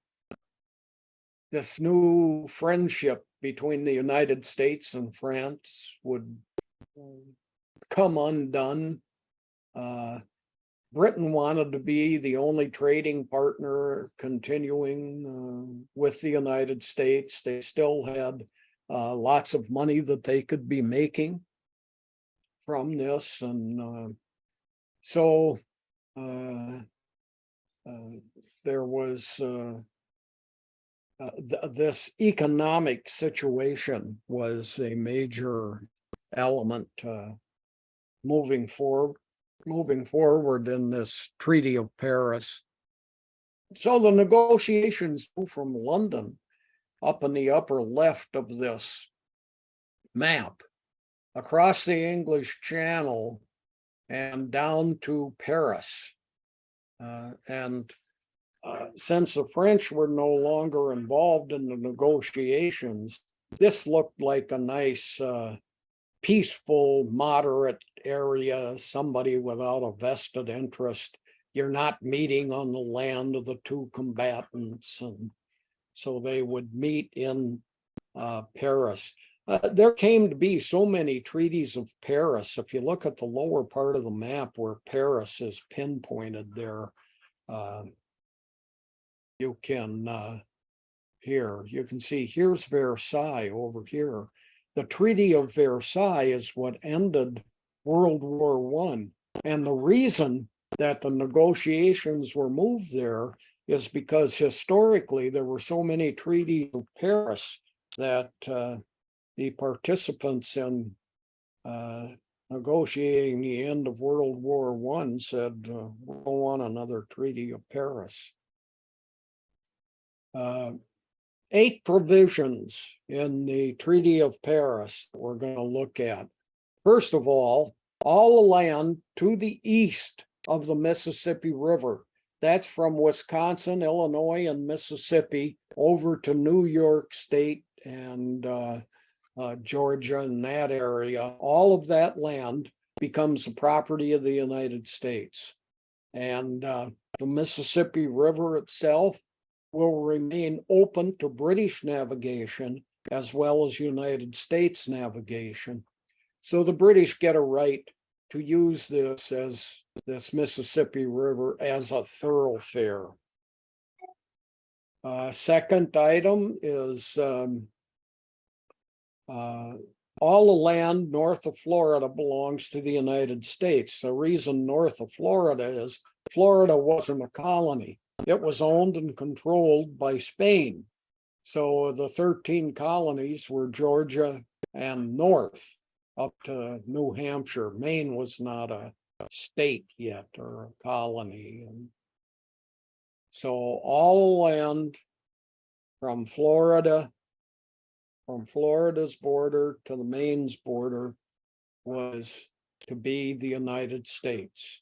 this new friendship between the United States and France would come undone. Britain wanted to be the only trading partner continuing with the United States. They still had lots of money that they could be making from this. And so there was this economic situation was a major element moving forward in this Treaty of Paris. So the negotiations from London up in the upper left of this map across the English Channel and down to Paris. Since the French were no longer involved in the negotiations, this looked like a nice, peaceful, moderate area, somebody without a vested interest. You're not meeting on the land of the two combatants. And so they would meet in Paris. There came to be so many treaties of Paris. If you look at the lower part of the map where Paris is pinpointed there, you can here, you can see here's Versailles over here. The Treaty of Versailles is what ended World War I. And the reason that the negotiations were moved there is because historically there were so many treaties of Paris that the participants in negotiating the end of World War I said, we don't want another Treaty of Paris. 8 provisions in the Treaty of Paris that we're going to look at. First of all the land to the east of the Mississippi River, that's from Wisconsin, Illinois, and Mississippi over to New York State and Georgia and that area, all of that land becomes the property of the United States. And the Mississippi River itself will remain open to British navigation as well as United States navigation. So the British get a right to use this Mississippi River as a thoroughfare. Second item is all the land north of Florida belongs to the United States. The reason north of Florida is Florida wasn't a colony. It was owned and controlled by Spain. So the 13 colonies were Georgia and north up to New Hampshire. Maine was not a state yet or a colony. And so all land from Florida, from Florida's border to the Maine's border was to be the United States.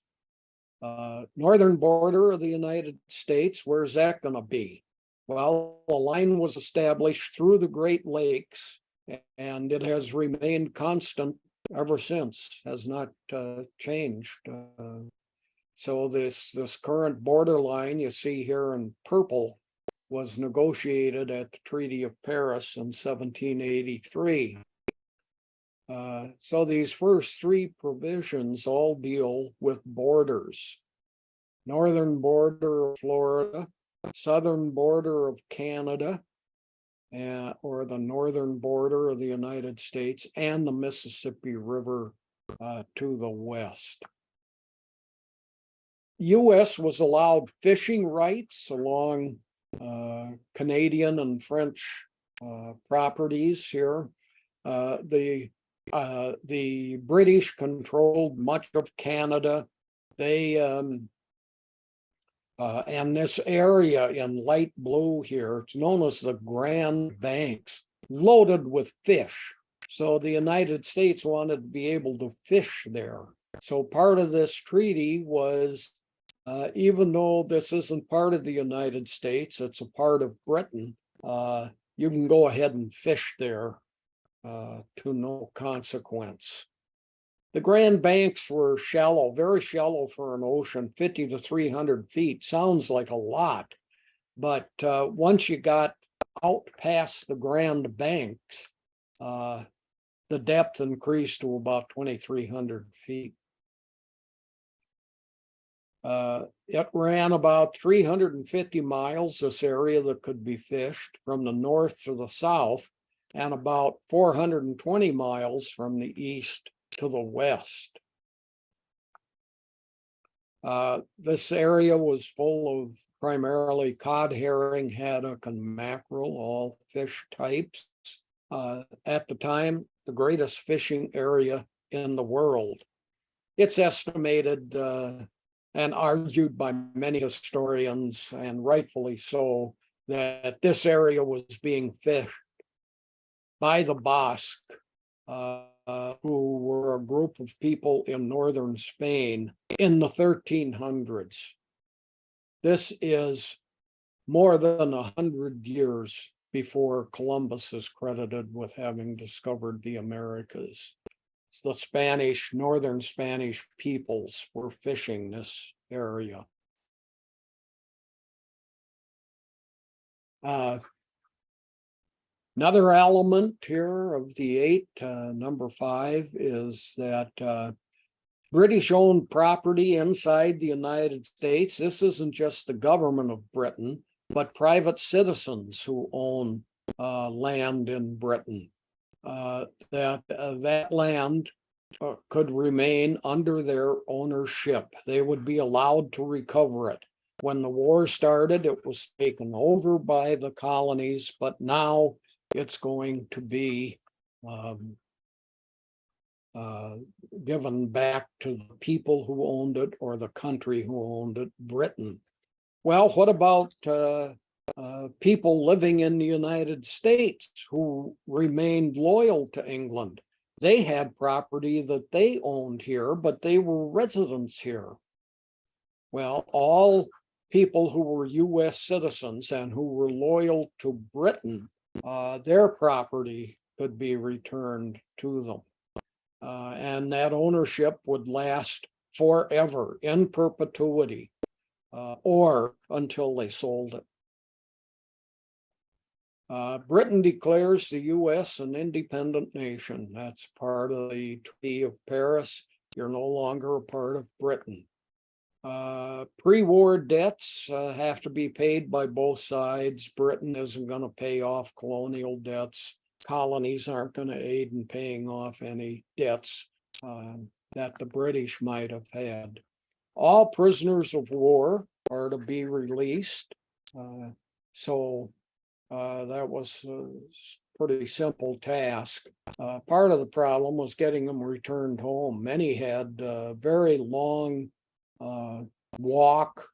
Northern border of the United States, where's that going to be? Well, a line was established through the Great Lakes, and it has remained constant ever since, has not changed. So this current borderline you see here in purple was negotiated at the Treaty of Paris in 1783. So these first 3 provisions all deal with borders. Northern border of Florida, southern border of Canada, or the northern border of the United States, and the Mississippi River to the west. U.S. was allowed fishing rights along Canadian and French properties here. The British controlled much of Canada. They and this area in light blue here, it's known as the Grand Banks, loaded with fish. So the United States wanted to be able to fish there. So part of this treaty was, even though this isn't part of the United States, it's a part of Britain, you can go ahead and fish there to no consequence. The Grand Banks were shallow, very shallow for an ocean, 50 to 300 feet. Sounds like a lot, but once you got out past the Grand Banks, the depth increased to about 2,300 feet. It ran about 350 miles, this area that could be fished from the north to the south. and about 420 miles from the east to the west. This area was full of primarily cod, herring, haddock, and mackerel, all fish types. At the time, the greatest fishing area in the world. It's estimated and argued by many historians, and rightfully so, that this area was being fished by the Basque, who were a group of people in northern Spain in the 1300s. This is more than 100 years before Columbus is credited with having discovered the Americas. It's the Spanish, northern Spanish peoples were fishing this area. Another element here of the 8, number 5, is that British owned property inside the United States. This isn't just the government of Britain, but private citizens who own land in Britain. That land could remain under their ownership. They would be allowed to recover it. When the war started, it was taken over by the colonies, but now it's going to be given back to the people who owned it, or the country who owned it, Britain. Well, what about people living in the United States who remained loyal to England? They had property that they owned here, but they were residents here. Well, all people who were US citizens and who were loyal to Britain, their property could be returned to them. And that ownership would last forever, in perpetuity, or until they sold it. Britain declares the US an independent nation. That's part of the Treaty of Paris. You're no longer a part of Britain. Pre-war debts have to be paid by both sides. Britain isn't going to pay off colonial debts. Colonies aren't going to aid in paying off any debts that the British might have had. All prisoners of war are to be released. That was a pretty simple task. Part of the problem was getting them returned home. Many had a very long walk,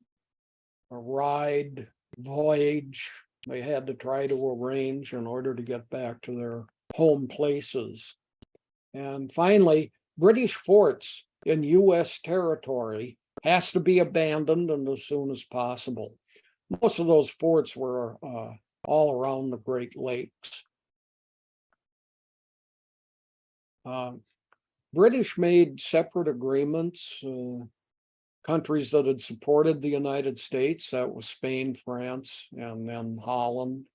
a ride, voyage they had to try to arrange in order to get back to their home places. And finally, British forts in US territory has to be abandoned, and as soon as possible. Most of those forts were all around the Great Lakes. British made separate agreements. Countries that had supported the United States, that was Spain, France, and then Holland.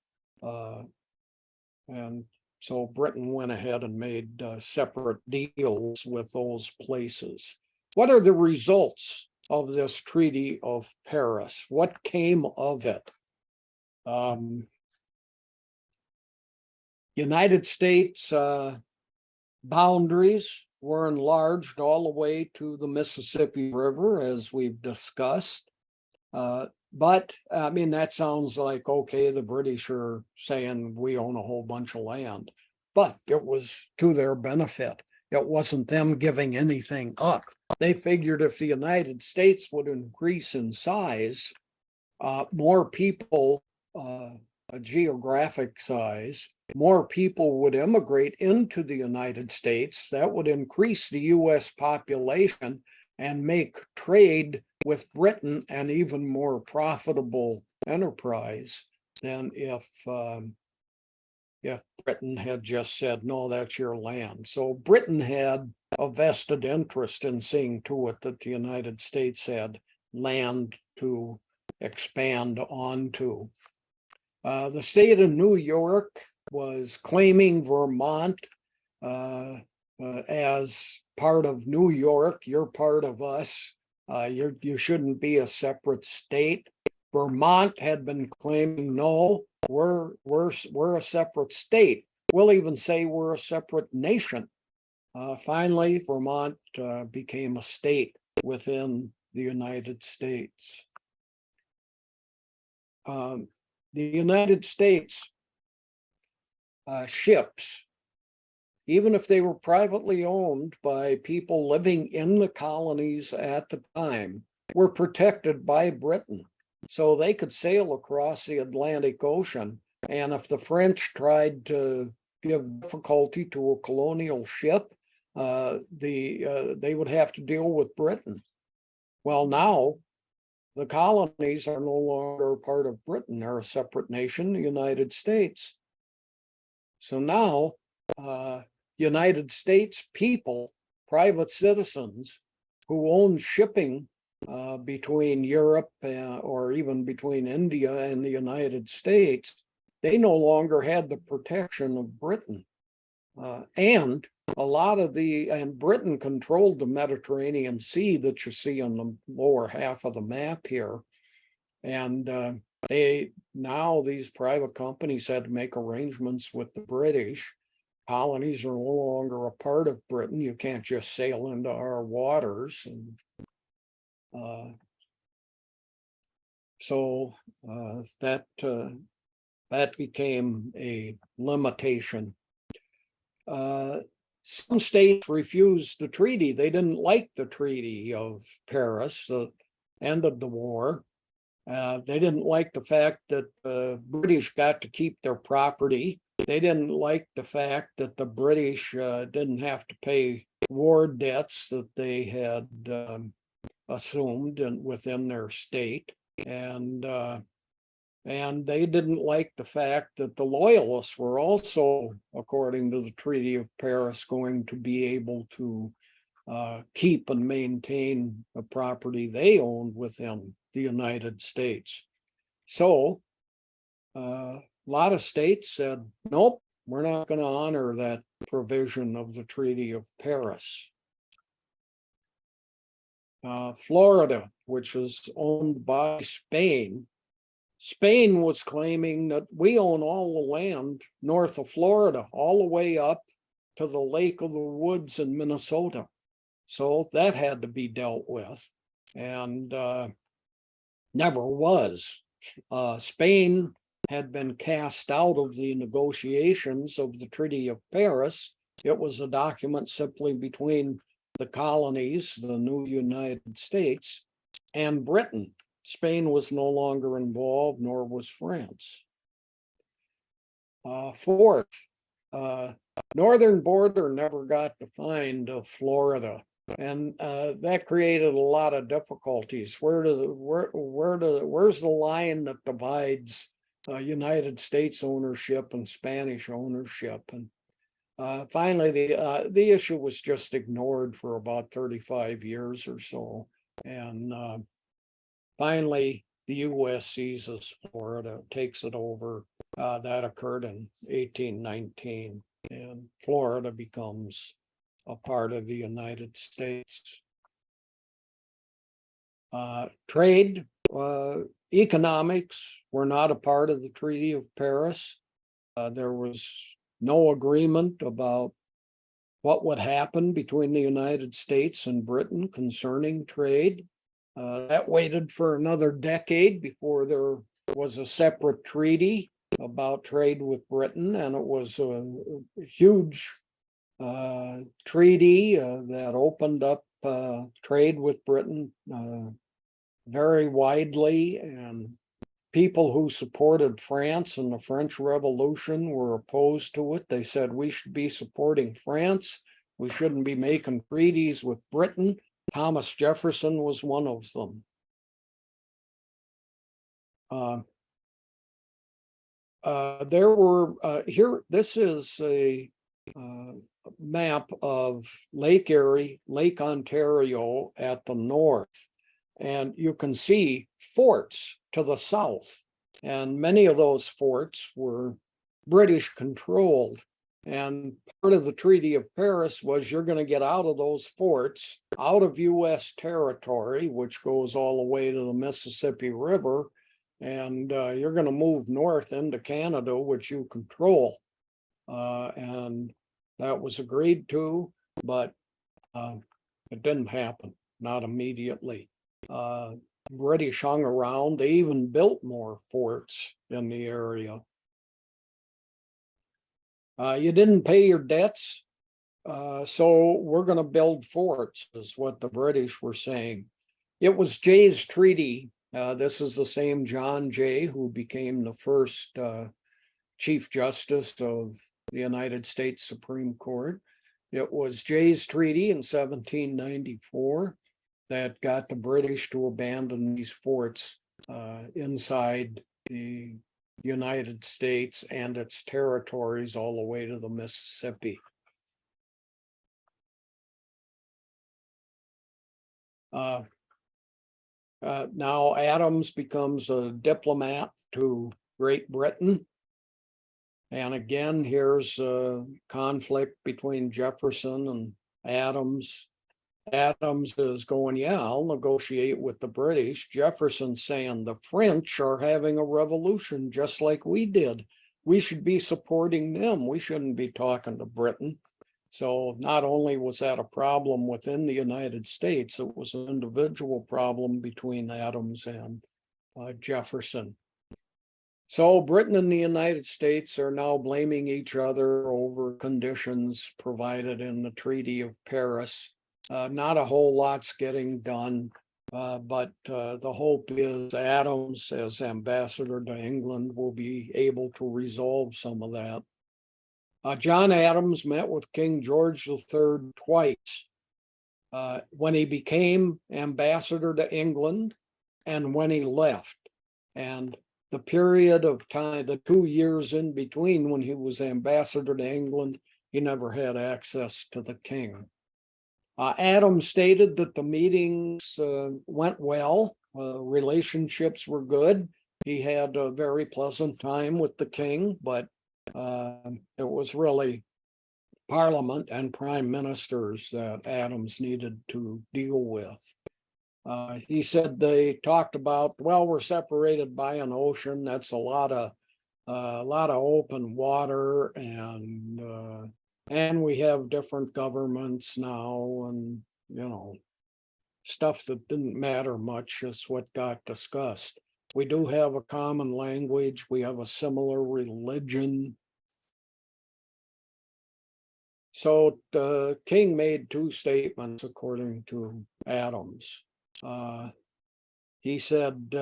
And so Britain went ahead and made separate deals with those places. What are the results of this Treaty of Paris? What came of it? United States boundaries were enlarged all the way to the Mississippi River, as we've discussed. But I mean, that sounds like, okay, the British are saying we own a whole bunch of land, but it was to their benefit. It wasn't them giving anything up. They figured if the United States would increase in size, more people, a geographic size, more people would immigrate into the United States. That would increase the US population and make trade with Britain an even more profitable enterprise than if Britain had just said, no, that's your land. So Britain had a vested interest in seeing to it that the United States had land to expand onto. The state of New York was claiming Vermont as part of New York. You're part of us. You shouldn't be a separate state. Vermont had been claiming, no, we're a separate state. we'll even say we're a separate nation. Finally, Vermont became a state within the United States. The United States ships, even if they were privately owned by people living in the colonies at the time, were protected by Britain. So they could sail across the Atlantic Ocean. And if the French tried to give difficulty to a colonial ship, they would have to deal with Britain. Well, now the colonies are no longer part of Britain. They're a separate nation, the United States. So now, United States people, private citizens who own shipping between Europe or even between India and the United States, they no longer had the protection of Britain. And a lot of and Britain controlled the Mediterranean Sea that you see on the lower half of the map here. And these private companies had to make arrangements with the British. Colonies are no longer a part of Britain. You can't just sail into our waters. And so that became a limitation. Some states refused the treaty. They didn't like the Treaty of Paris that ended the war. They didn't like the fact that the British got to keep their property. They didn't like the fact that the British didn't have to pay war debts that they had assumed within their state. And they didn't like the fact that the Loyalists were also, according to the Treaty of Paris, going to be able to keep and maintain the property they owned within the United States. So a lot of states said, nope, we're not going to honor that provision of the Treaty of Paris. Florida, which is owned by Spain, Spain was claiming that we own all the land north of Florida, all the way up to the Lake of the Woods in Minnesota. So that had to be dealt with, and never was. Spain had been cast out of the negotiations of the Treaty of Paris. It was a document simply between the colonies, the new United States, and Britain. Spain was no longer involved, nor was France. Fourth, northern border never got defined of Florida, and that created a lot of difficulties. Where's the line that divides United States ownership and Spanish ownership? And finally, the issue was just ignored for about 35 years or so, and finally, the U.S. seizes Florida, takes it over. That occurred in 1819, and Florida becomes a part of the United States. Trade, economics were not a part of the Treaty of Paris. There was no agreement about what would happen between the United States and Britain concerning trade. That waited for another decade before there was a separate treaty about trade with Britain, and it was a huge treaty that opened up trade with Britain very widely, and people who supported France and the French Revolution were opposed to it. They said we should be supporting France. We shouldn't be making treaties with Britain. Thomas Jefferson was one of them. This is a map of Lake Erie, Lake Ontario at the north. And you can see forts to the south. And many of those forts were British controlled. And part of the Treaty of Paris was you're going to get out of those forts, out of U.S. territory, which goes all the way to the Mississippi River, and you're going to move north into Canada, which you control. and that was agreed to, but it didn't happen, not immediately. British hung around. They even built more forts in the area. You didn't pay your debts, so we're going to build forts, is what the British were saying. It was Jay's Treaty. This is the same John Jay who became the first Chief Justice of the United States Supreme Court. It was Jay's Treaty in 1794 that got the British to abandon these forts inside the United States and its territories all the way to the Mississippi. Now Adams becomes a diplomat to Great Britain. And again, here's a conflict between Jefferson and Adams. Adams is going, yeah, I'll negotiate with the British. Jefferson saying the French are having a revolution just like we did. We should be supporting them. We shouldn't be talking to Britain. So not only was that a problem within the United States, it was an individual problem between Adams and Jefferson. So Britain and the United States are now blaming each other over conditions provided in the Treaty of Paris. Not a whole lot's getting done, but the hope is Adams, as ambassador to England, will be able to resolve some of that. John Adams met with King George III twice, when he became ambassador to England and when he left. And the period of time, the 2 years in between when he was ambassador to England, he never had access to the king. Adams stated that the meetings went well, relationships were good. He had a very pleasant time with the king, but it was really Parliament and prime ministers that Adams needed to deal with. He said they talked about, well, we're separated by an ocean. That's a lot of open water, and we have different governments now, and stuff that didn't matter much is what got discussed. We do have a common language. We have a similar religion. So the king made two statements according to Adams. He said,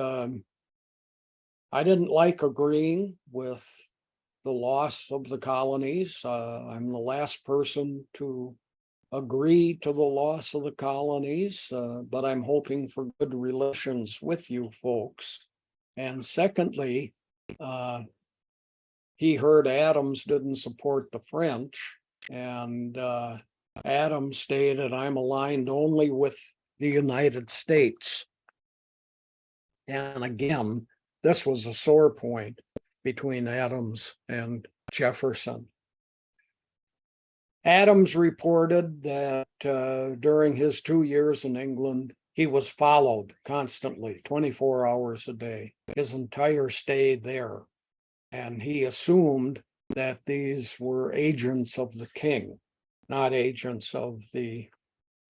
I didn't like agreeing with the loss of the colonies. I'm the last person to agree to the loss of the colonies, but I'm hoping for good relations with you folks. And secondly, he heard Adams didn't support the French, and Adams stated, I'm aligned only with the United States. And again, this was a sore point between Adams and Jefferson. Adams reported that during his 2 years in England, he was followed constantly, 24 hours a day, his entire stay there. And he assumed that these were agents of the king, not agents of the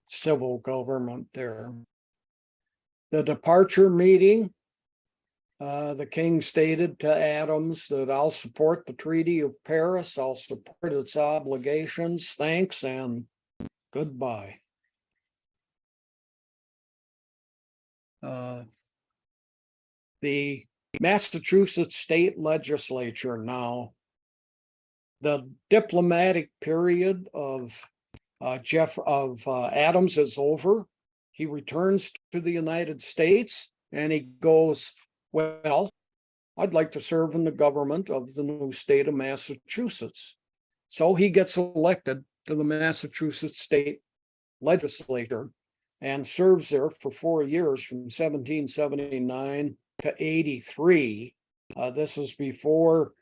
civil government there. The departure meeting, the king stated to Adams that I'll support the Treaty of Paris, I'll support its obligations, thanks and goodbye. The Massachusetts state legislature now, the diplomatic period of Adams is over. He returns to the United States and he goes, well, I'd like to serve in the government of the new state of Massachusetts. So he gets elected to the Massachusetts state legislature and serves there for 4 years from 1779 to 83. This is before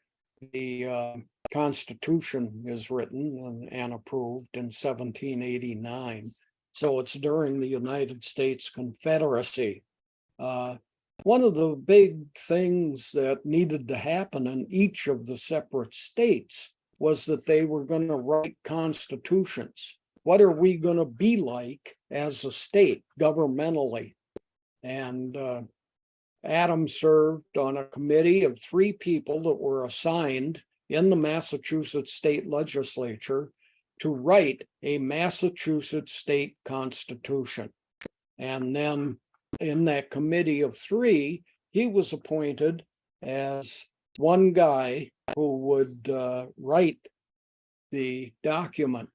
the Constitution is written and approved in 1789. So it's during the United States Confederacy. One of the big things that needed to happen in each of the separate states was that they were going to write constitutions. What are we going to be like as a state governmentally? And Adams served on a committee of 3 people that were assigned in the Massachusetts state legislature to write a Massachusetts state constitution. And then in that committee of 3, he was appointed as one guy who would write the document.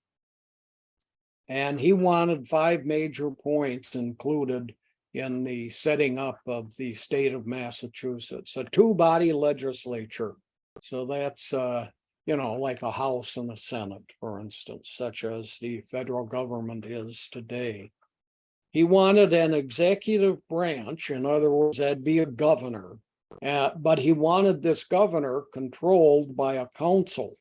And he wanted 5 major points included in the setting up of the state of Massachusetts, a 2-body legislature. So that's, like a House and a Senate, for instance, such as the federal government is today. He wanted an executive branch, in other words, that'd be a governor, but he wanted this governor controlled by a council.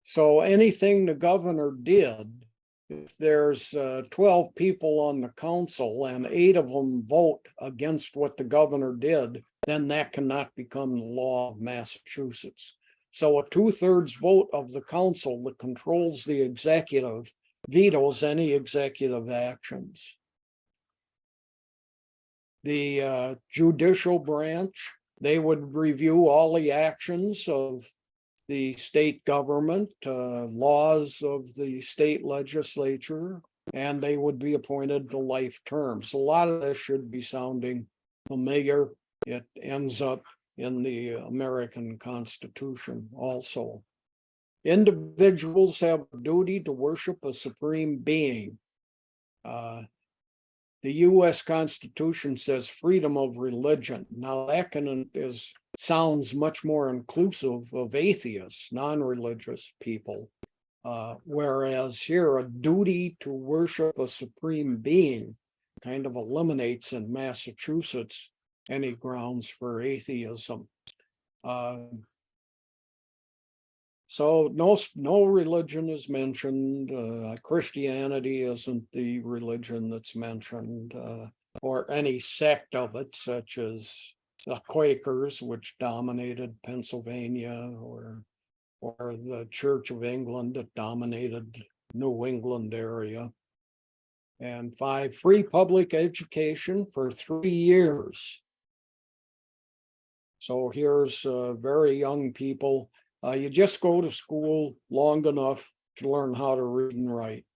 So anything the governor did, if there's 12 people on the council and 8 of them vote against what the governor did, then that cannot become the law of Massachusetts. So a 2/3 vote of the council that controls the executive vetoes any executive actions. The judicial branch, they would review all the actions of the state government, laws of the state legislature, and they would be appointed to life terms. A lot of this should be sounding familiar. It ends up in the American Constitution also. Individuals have a duty to worship a supreme being. The U.S. Constitution says freedom of religion. Now that sounds much more inclusive of atheists, non-religious people, whereas here a duty to worship a supreme being kind of eliminates in Massachusetts any grounds for atheism. So no religion is mentioned. Christianity isn't the religion that's mentioned, or any sect of it, such as the Quakers, which dominated Pennsylvania, or the Church of England that dominated New England area. And 5, free public education for 3 years. So here's very young people. You just go to school long enough to learn how to read and write.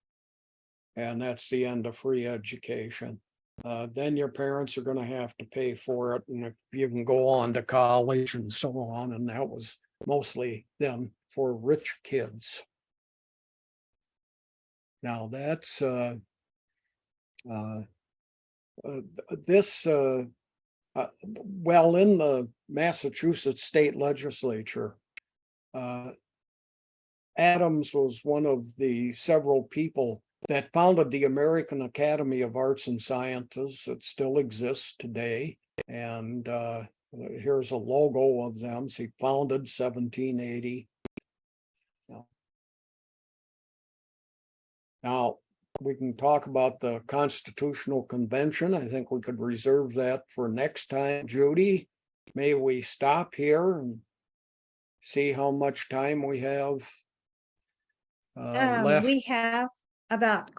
And that's the end of free education. Then your parents are going to have to pay for it. And if you can go on to college and so on. And that was mostly then for rich kids. Now that's well, in the Massachusetts state legislature, Adams was one of the several people that founded the American Academy of Arts and Sciences. It still exists today. And here's a logo of them. He founded 1780. Now, we can talk about the Constitutional Convention. I think we could reserve that for next time. Judy, may we stop here and see how much time we have left? We have about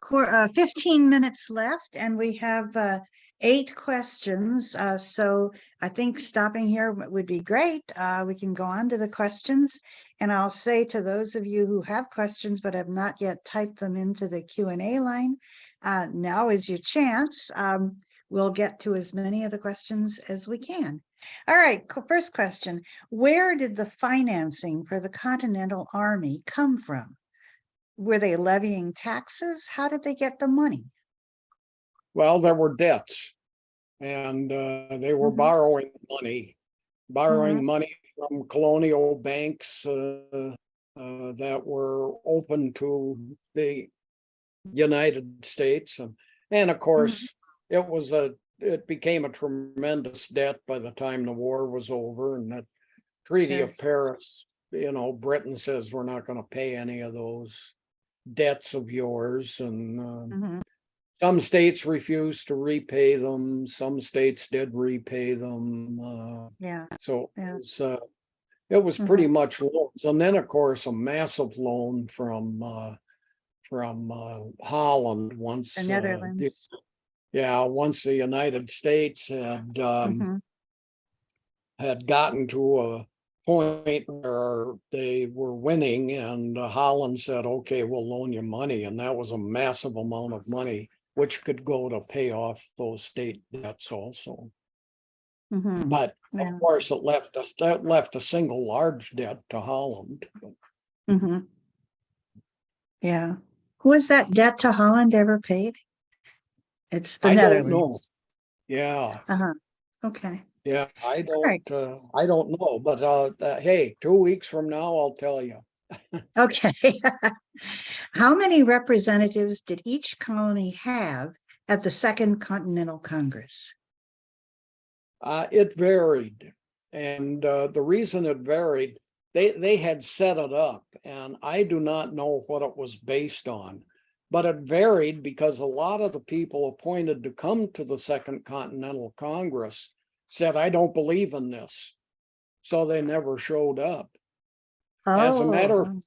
15 minutes left, and we have 8 questions. So I think stopping here would be great. We can go on to the questions. And I'll say to those of you who have questions but have not yet typed them into the Q&A line, now is your chance. We'll get to as many of the questions as we can. All right, first question. Where did the financing for the Continental Army come from? Were they levying taxes? How did they get the money? Well, there were debts, and they were borrowing money from colonial banks that were open to the United States. And of course, it became a tremendous debt by the time the war was over. And that Treaty of Paris, Britain says we're not going to pay any of those debts of yours. And some states refused to repay them. Some states did repay them. So it's It was pretty Mhm. much loans. And then, of course, a massive loan from Holland The once, Netherlands. once the United States Mhm. had gotten to a point where they were winning, and Holland said, okay, we'll loan you money. And that was a massive amount of money, which could go to pay off those state debts also. Mhm. But of Yeah. course, that left a single large debt to Holland. Mhm. Yeah. Was that debt to Holland ever paid? It's the I don't know. Netherlands. Yeah. Uh-huh. Okay. Yeah, All right. I don't know, but hey, 2 weeks from now, I'll tell you. Okay. How many representatives did each colony have at the Second Continental Congress? It varied, and the reason it varied, they had set it up, and I do not know what it was based on, but it varied because a lot of the people appointed to come to the Second Continental Congress said, I don't believe in this, so they never showed up. As a matter of Oh,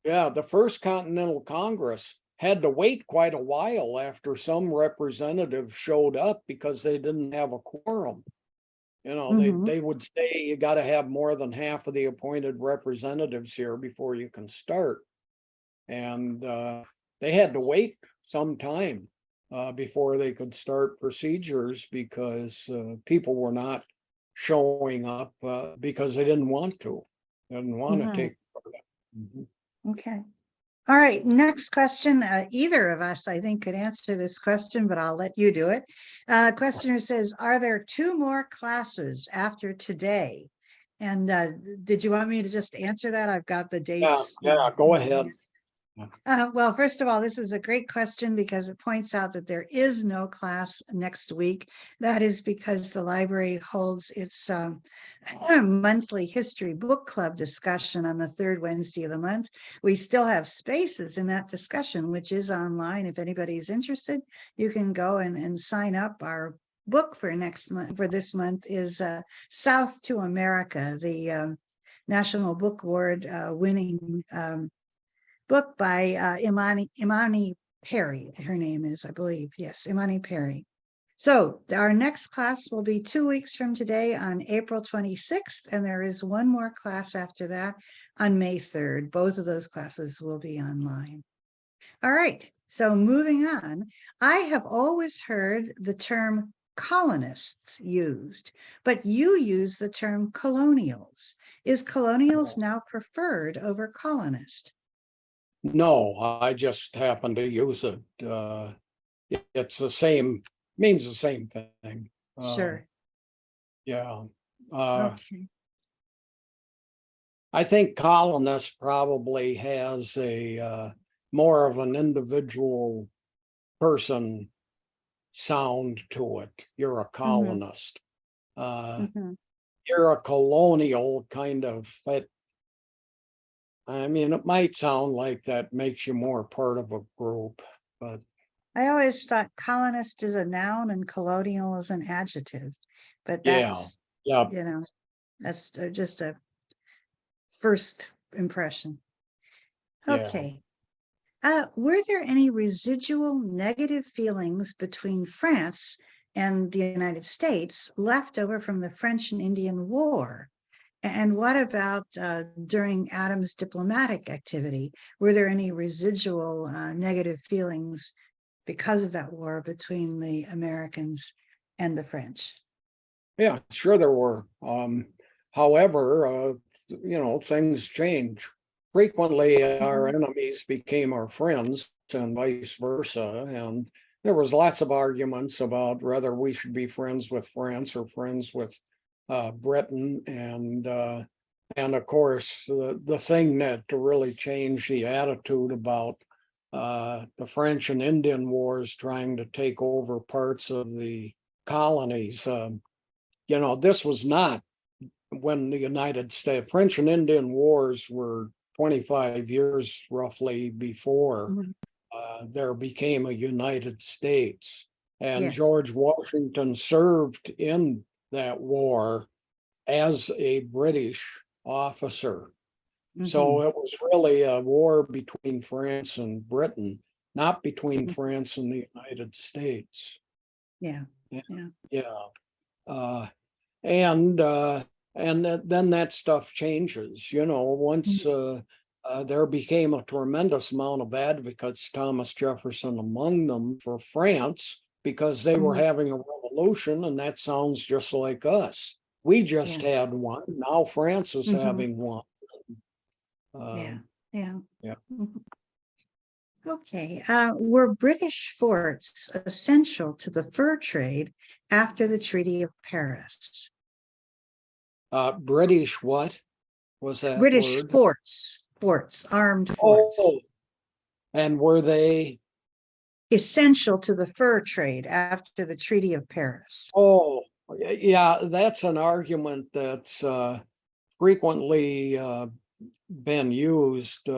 Yeah, the first Continental Congress had to wait quite a while after some representatives showed up because they didn't have a quorum. mhm. They would say you got to have more than half of the appointed representatives here before you can start. And they had to wait some time before they could start procedures because people were not showing up because they didn't want to. They didn't want to Mhm. take part of it. Mhm. Okay. All right. Next question. Either of us, I think, could answer this question, but I'll let you do it. Questioner says, are there two more classes after today? And did you want me to just answer that? I've got the Yeah, dates. yeah, go ahead. Well, first of all, this is a great question because it points out that there is no class next week. That is because the library holds its monthly history book club discussion on the third Wednesday of the month. We still have spaces in that discussion, which is online. If anybody's interested, you can go and sign up. Our book for next month, for this month, is South to America, the National Book Award winning book by Imani Perry. Her name is, I believe. Yes, Imani Perry. So our next class will be 2 weeks from today on April 26th, and there is one more class after that on May 3rd. Both of those classes will be online. All right, so moving on, I have always heard the term colonists used, but you use the term colonials. Is colonials now preferred over colonist? No, I just happen to use it. It's the same, means the same thing. Sure. Yeah. Uh, Okay. I think colonist probably has a more of an individual person sound to it. You're a Mm-hmm. colonist. Uh, Mm-hmm. you're a colonial kind of, but I mean, it might sound like that makes you more part of a group, but I always thought colonist is a noun and colonial is an adjective, but yeah, that's, yeah, you know, that's just a first impression. yeah. Okay. Were there any residual negative feelings between France and the United States left over from the French and Indian War? And what about during Adams' diplomatic activity? Were there any residual negative feelings because of that war between the Americans and the French? Yeah, sure there were. However, things change. Frequently, our Mhm. enemies became our friends and vice versa. And there was lots of arguments about whether we should be friends with France or friends with Britain. And of course, the thing that really changed the attitude about the French and Indian Wars trying to take over parts of the colonies. This was not when the United States, French and Indian Wars were 25 years roughly before Mhm. there became a United States. And Yes. George Washington served in that war as a British officer. Mhm. So it was really a war between France and Britain, not between Mhm. France and the United States. Yeah, Yeah. yeah. Yeah. And then that stuff changes, once Mhm. there became a tremendous amount of advocates, Thomas Jefferson among them, for France, because they were Mhm. having a revolution, and that sounds just like us. We just Yeah. had one. Now France is Mhm. having one. Yeah, Um, yeah. yeah. Mhm. Okay, were British forts essential to the fur trade after the Treaty of Paris? British what was that British word? forts, armed forts, Oh, and were they? essential to the fur trade after the Treaty of Paris. Oh, yeah, that's an argument that's frequently been used,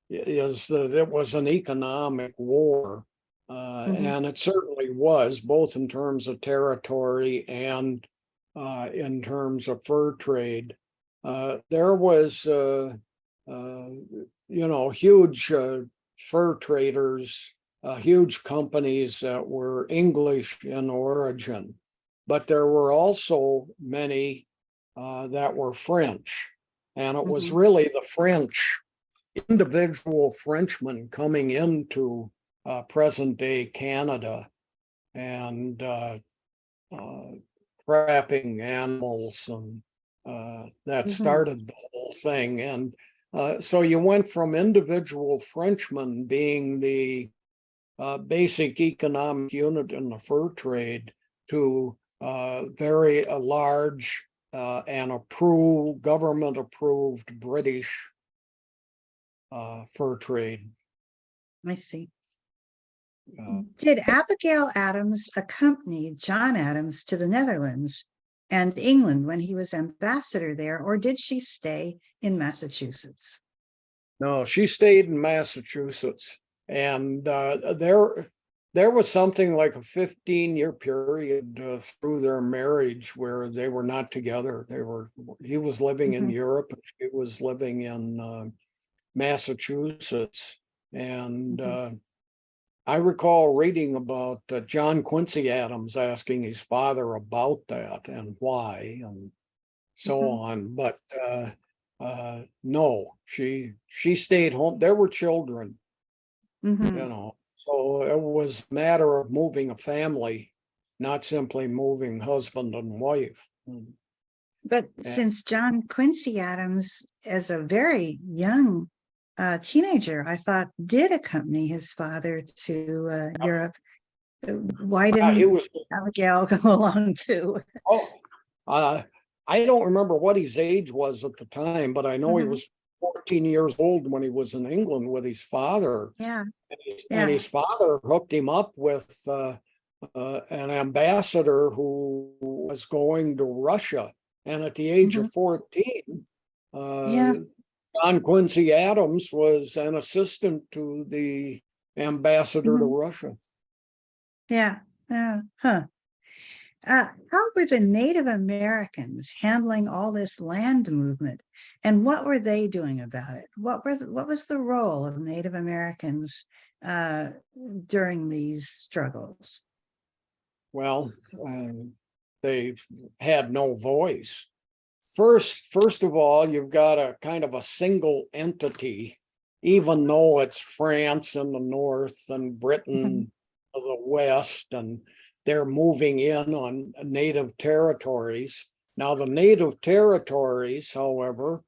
is that it was an economic war. Mhm. And it certainly was, both in terms of territory and in terms of fur trade. There was, huge fur traders, huge companies that were English in origin, but there were also many that were French. And it was Mhm. really the French, individual Frenchmen coming into present day Canada and uh, trapping animals, and that Mhm. started the whole thing. And so you went from individual Frenchmen being the basic economic unit in the fur trade to very large and government approved British fur trade. I see. Uh, Did Abigail Adams accompany John Adams to the Netherlands and England when he was ambassador there, or did she stay in Massachusetts? no, she stayed in Massachusetts, and there was something like a 15-year period through their marriage where they were not together. He was living in Mhm. Europe, and she was living in Massachusetts, and Mhm. I recall reading about John Quincy Adams asking his father about that and why and so Mhm. on. But no, she stayed home. There were children, Mhm. so it was a matter of moving a family, not simply moving husband and wife. But And, since John Quincy Adams, as a very young teenager, I thought did accompany his father to Europe, why he didn't was Abigail go along too? oh, uh, I don't remember what his age was at the time, but I know he Mhm. was 14 years old when he was in England with his father. Yeah, And yeah. his father hooked him up with an ambassador who was going to Russia. And at the age Mhm. of 14, uh, Yeah, John Quincy Adams was an assistant to the ambassador to mhm. Russia. Yeah, yeah, huh. How were the Native Americans handling all this land movement, and what were they doing about it? What was the role of Native Americans uh, during these struggles? Well, they had no voice. First of all, you've got a kind of a single entity, even though it's France in the north and Mhm. Britain to the west, and they're moving in on native territories. Now, the native territories, however,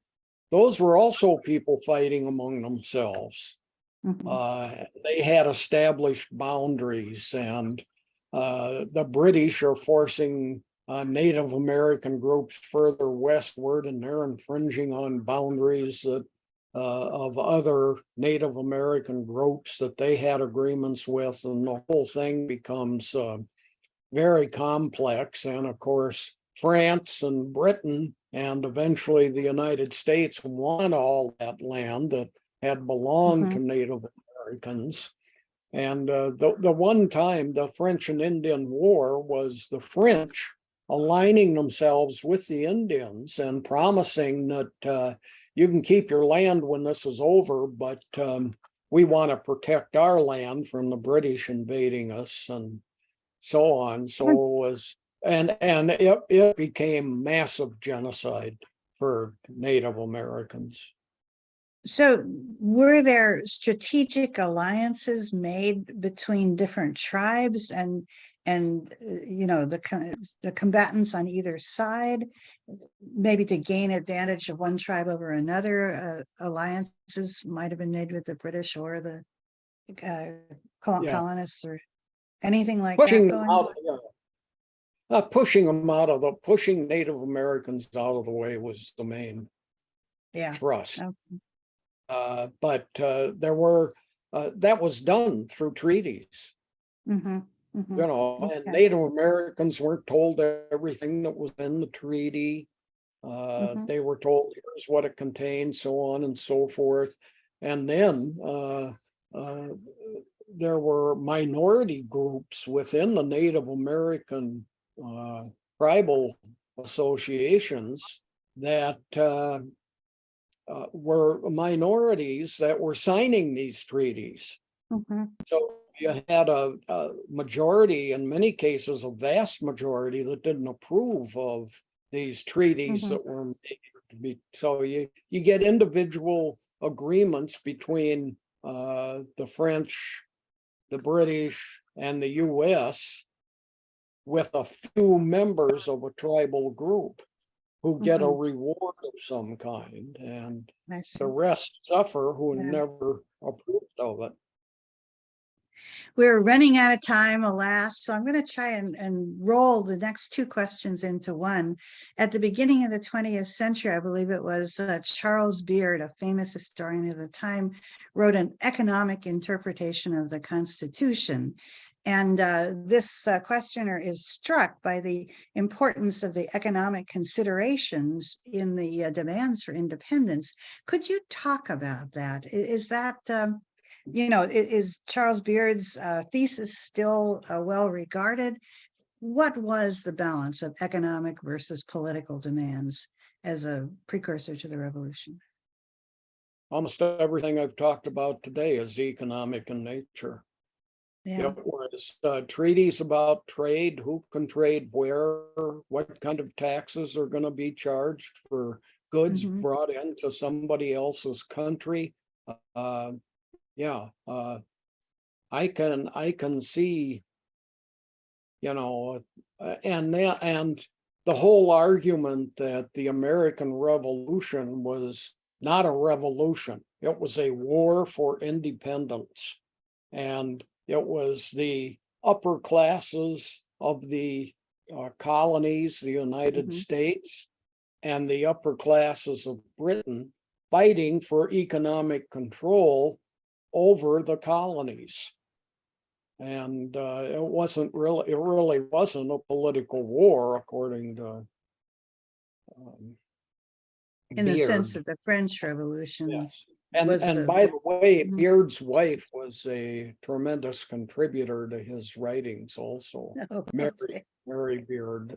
those were also people fighting among themselves. Mhm. They had established boundaries, and the British are forcing Native American groups further westward, and they're infringing on boundaries of other Native American groups that they had agreements with, and the whole thing becomes very complex. And of course, France and Britain and eventually the United States want all that land that had belonged Mhm. to Native Americans. And the one time the French and Indian War was the French aligning themselves with the Indians and promising that you can keep your land when this is over, but we want to protect our land from the British invading us and so on. So it was, and it became massive genocide for Native Americans. So were there strategic alliances made between different tribes and the combatants on either side, maybe to gain advantage of one tribe over another? Alliances might have been made with the British or the colonists or anything like Pushing that them going out, on? pushing Native Americans out of the way was the main thrust. Okay. But there were that was done through treaties. Mm-hmm. Mm-hmm. And Native Americans weren't told everything that was in the treaty. They were told here's what it contained, so on and so forth. And then there were minority groups within the Native American tribal associations that were minorities that were signing these treaties. So you had a majority, in many cases, a vast majority that didn't approve of these treaties that were made. So you get individual agreements between the French, the British, and the US with a few members of a tribal group who get a reward of some kind, and the rest suffer who never approved of it. We're running out of time, alas, so I'm going to try and roll the next two questions into one. At the beginning of the 20th century, I believe it was Charles Beard, a famous historian of the time, wrote an economic interpretation of the Constitution. And this questioner is struck by the importance of the economic considerations in the demands for independence. Could you talk about that? Is that... is Charles Beard's thesis still well regarded? What was the balance of economic versus political demands as a precursor to the revolution? Almost everything I've talked about today is economic in nature. Yeah. It was treaties about trade, who can trade where, what kind of taxes are going to be charged for goods brought into somebody else's country. I can see, and the whole argument that the American Revolution was not a revolution. It was a war for independence. And it was the upper classes of the colonies, the United States, and the upper classes of Britain fighting for economic control over the colonies. And it really wasn't a political war, according to in Beard. the sense that the French Revolution. Yes. And by the way, Beard's wife was a tremendous contributor to his writings also, Mary Beard.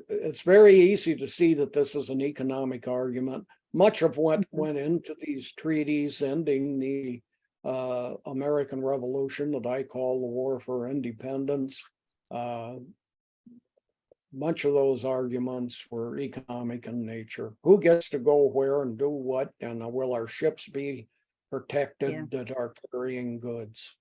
It's very easy to see that this is an economic argument. Much of what went into these treaties ending the American Revolution that I call the War for Independence, much of those arguments were economic in nature. Who gets to go where and do what, and will our ships be protected that are carrying goods?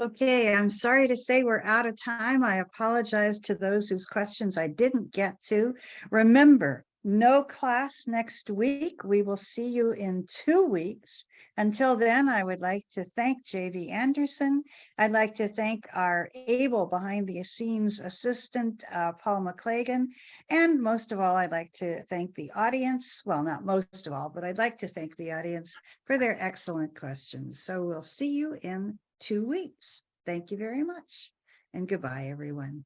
Okay, I'm sorry to say we're out of time. I apologize to those whose questions I didn't get to. Remember, no class next week. We will see you in 2 weeks. Until then, I would like to thank J.B. Andersen. I'd like to thank our able behind the scenes assistant, Paul McClagan. And most of all, I'd like to thank the audience. Well, not most of all, but I'd like to thank the audience for their excellent questions. So we'll see you in 2 weeks. Thank you very much. And goodbye, everyone.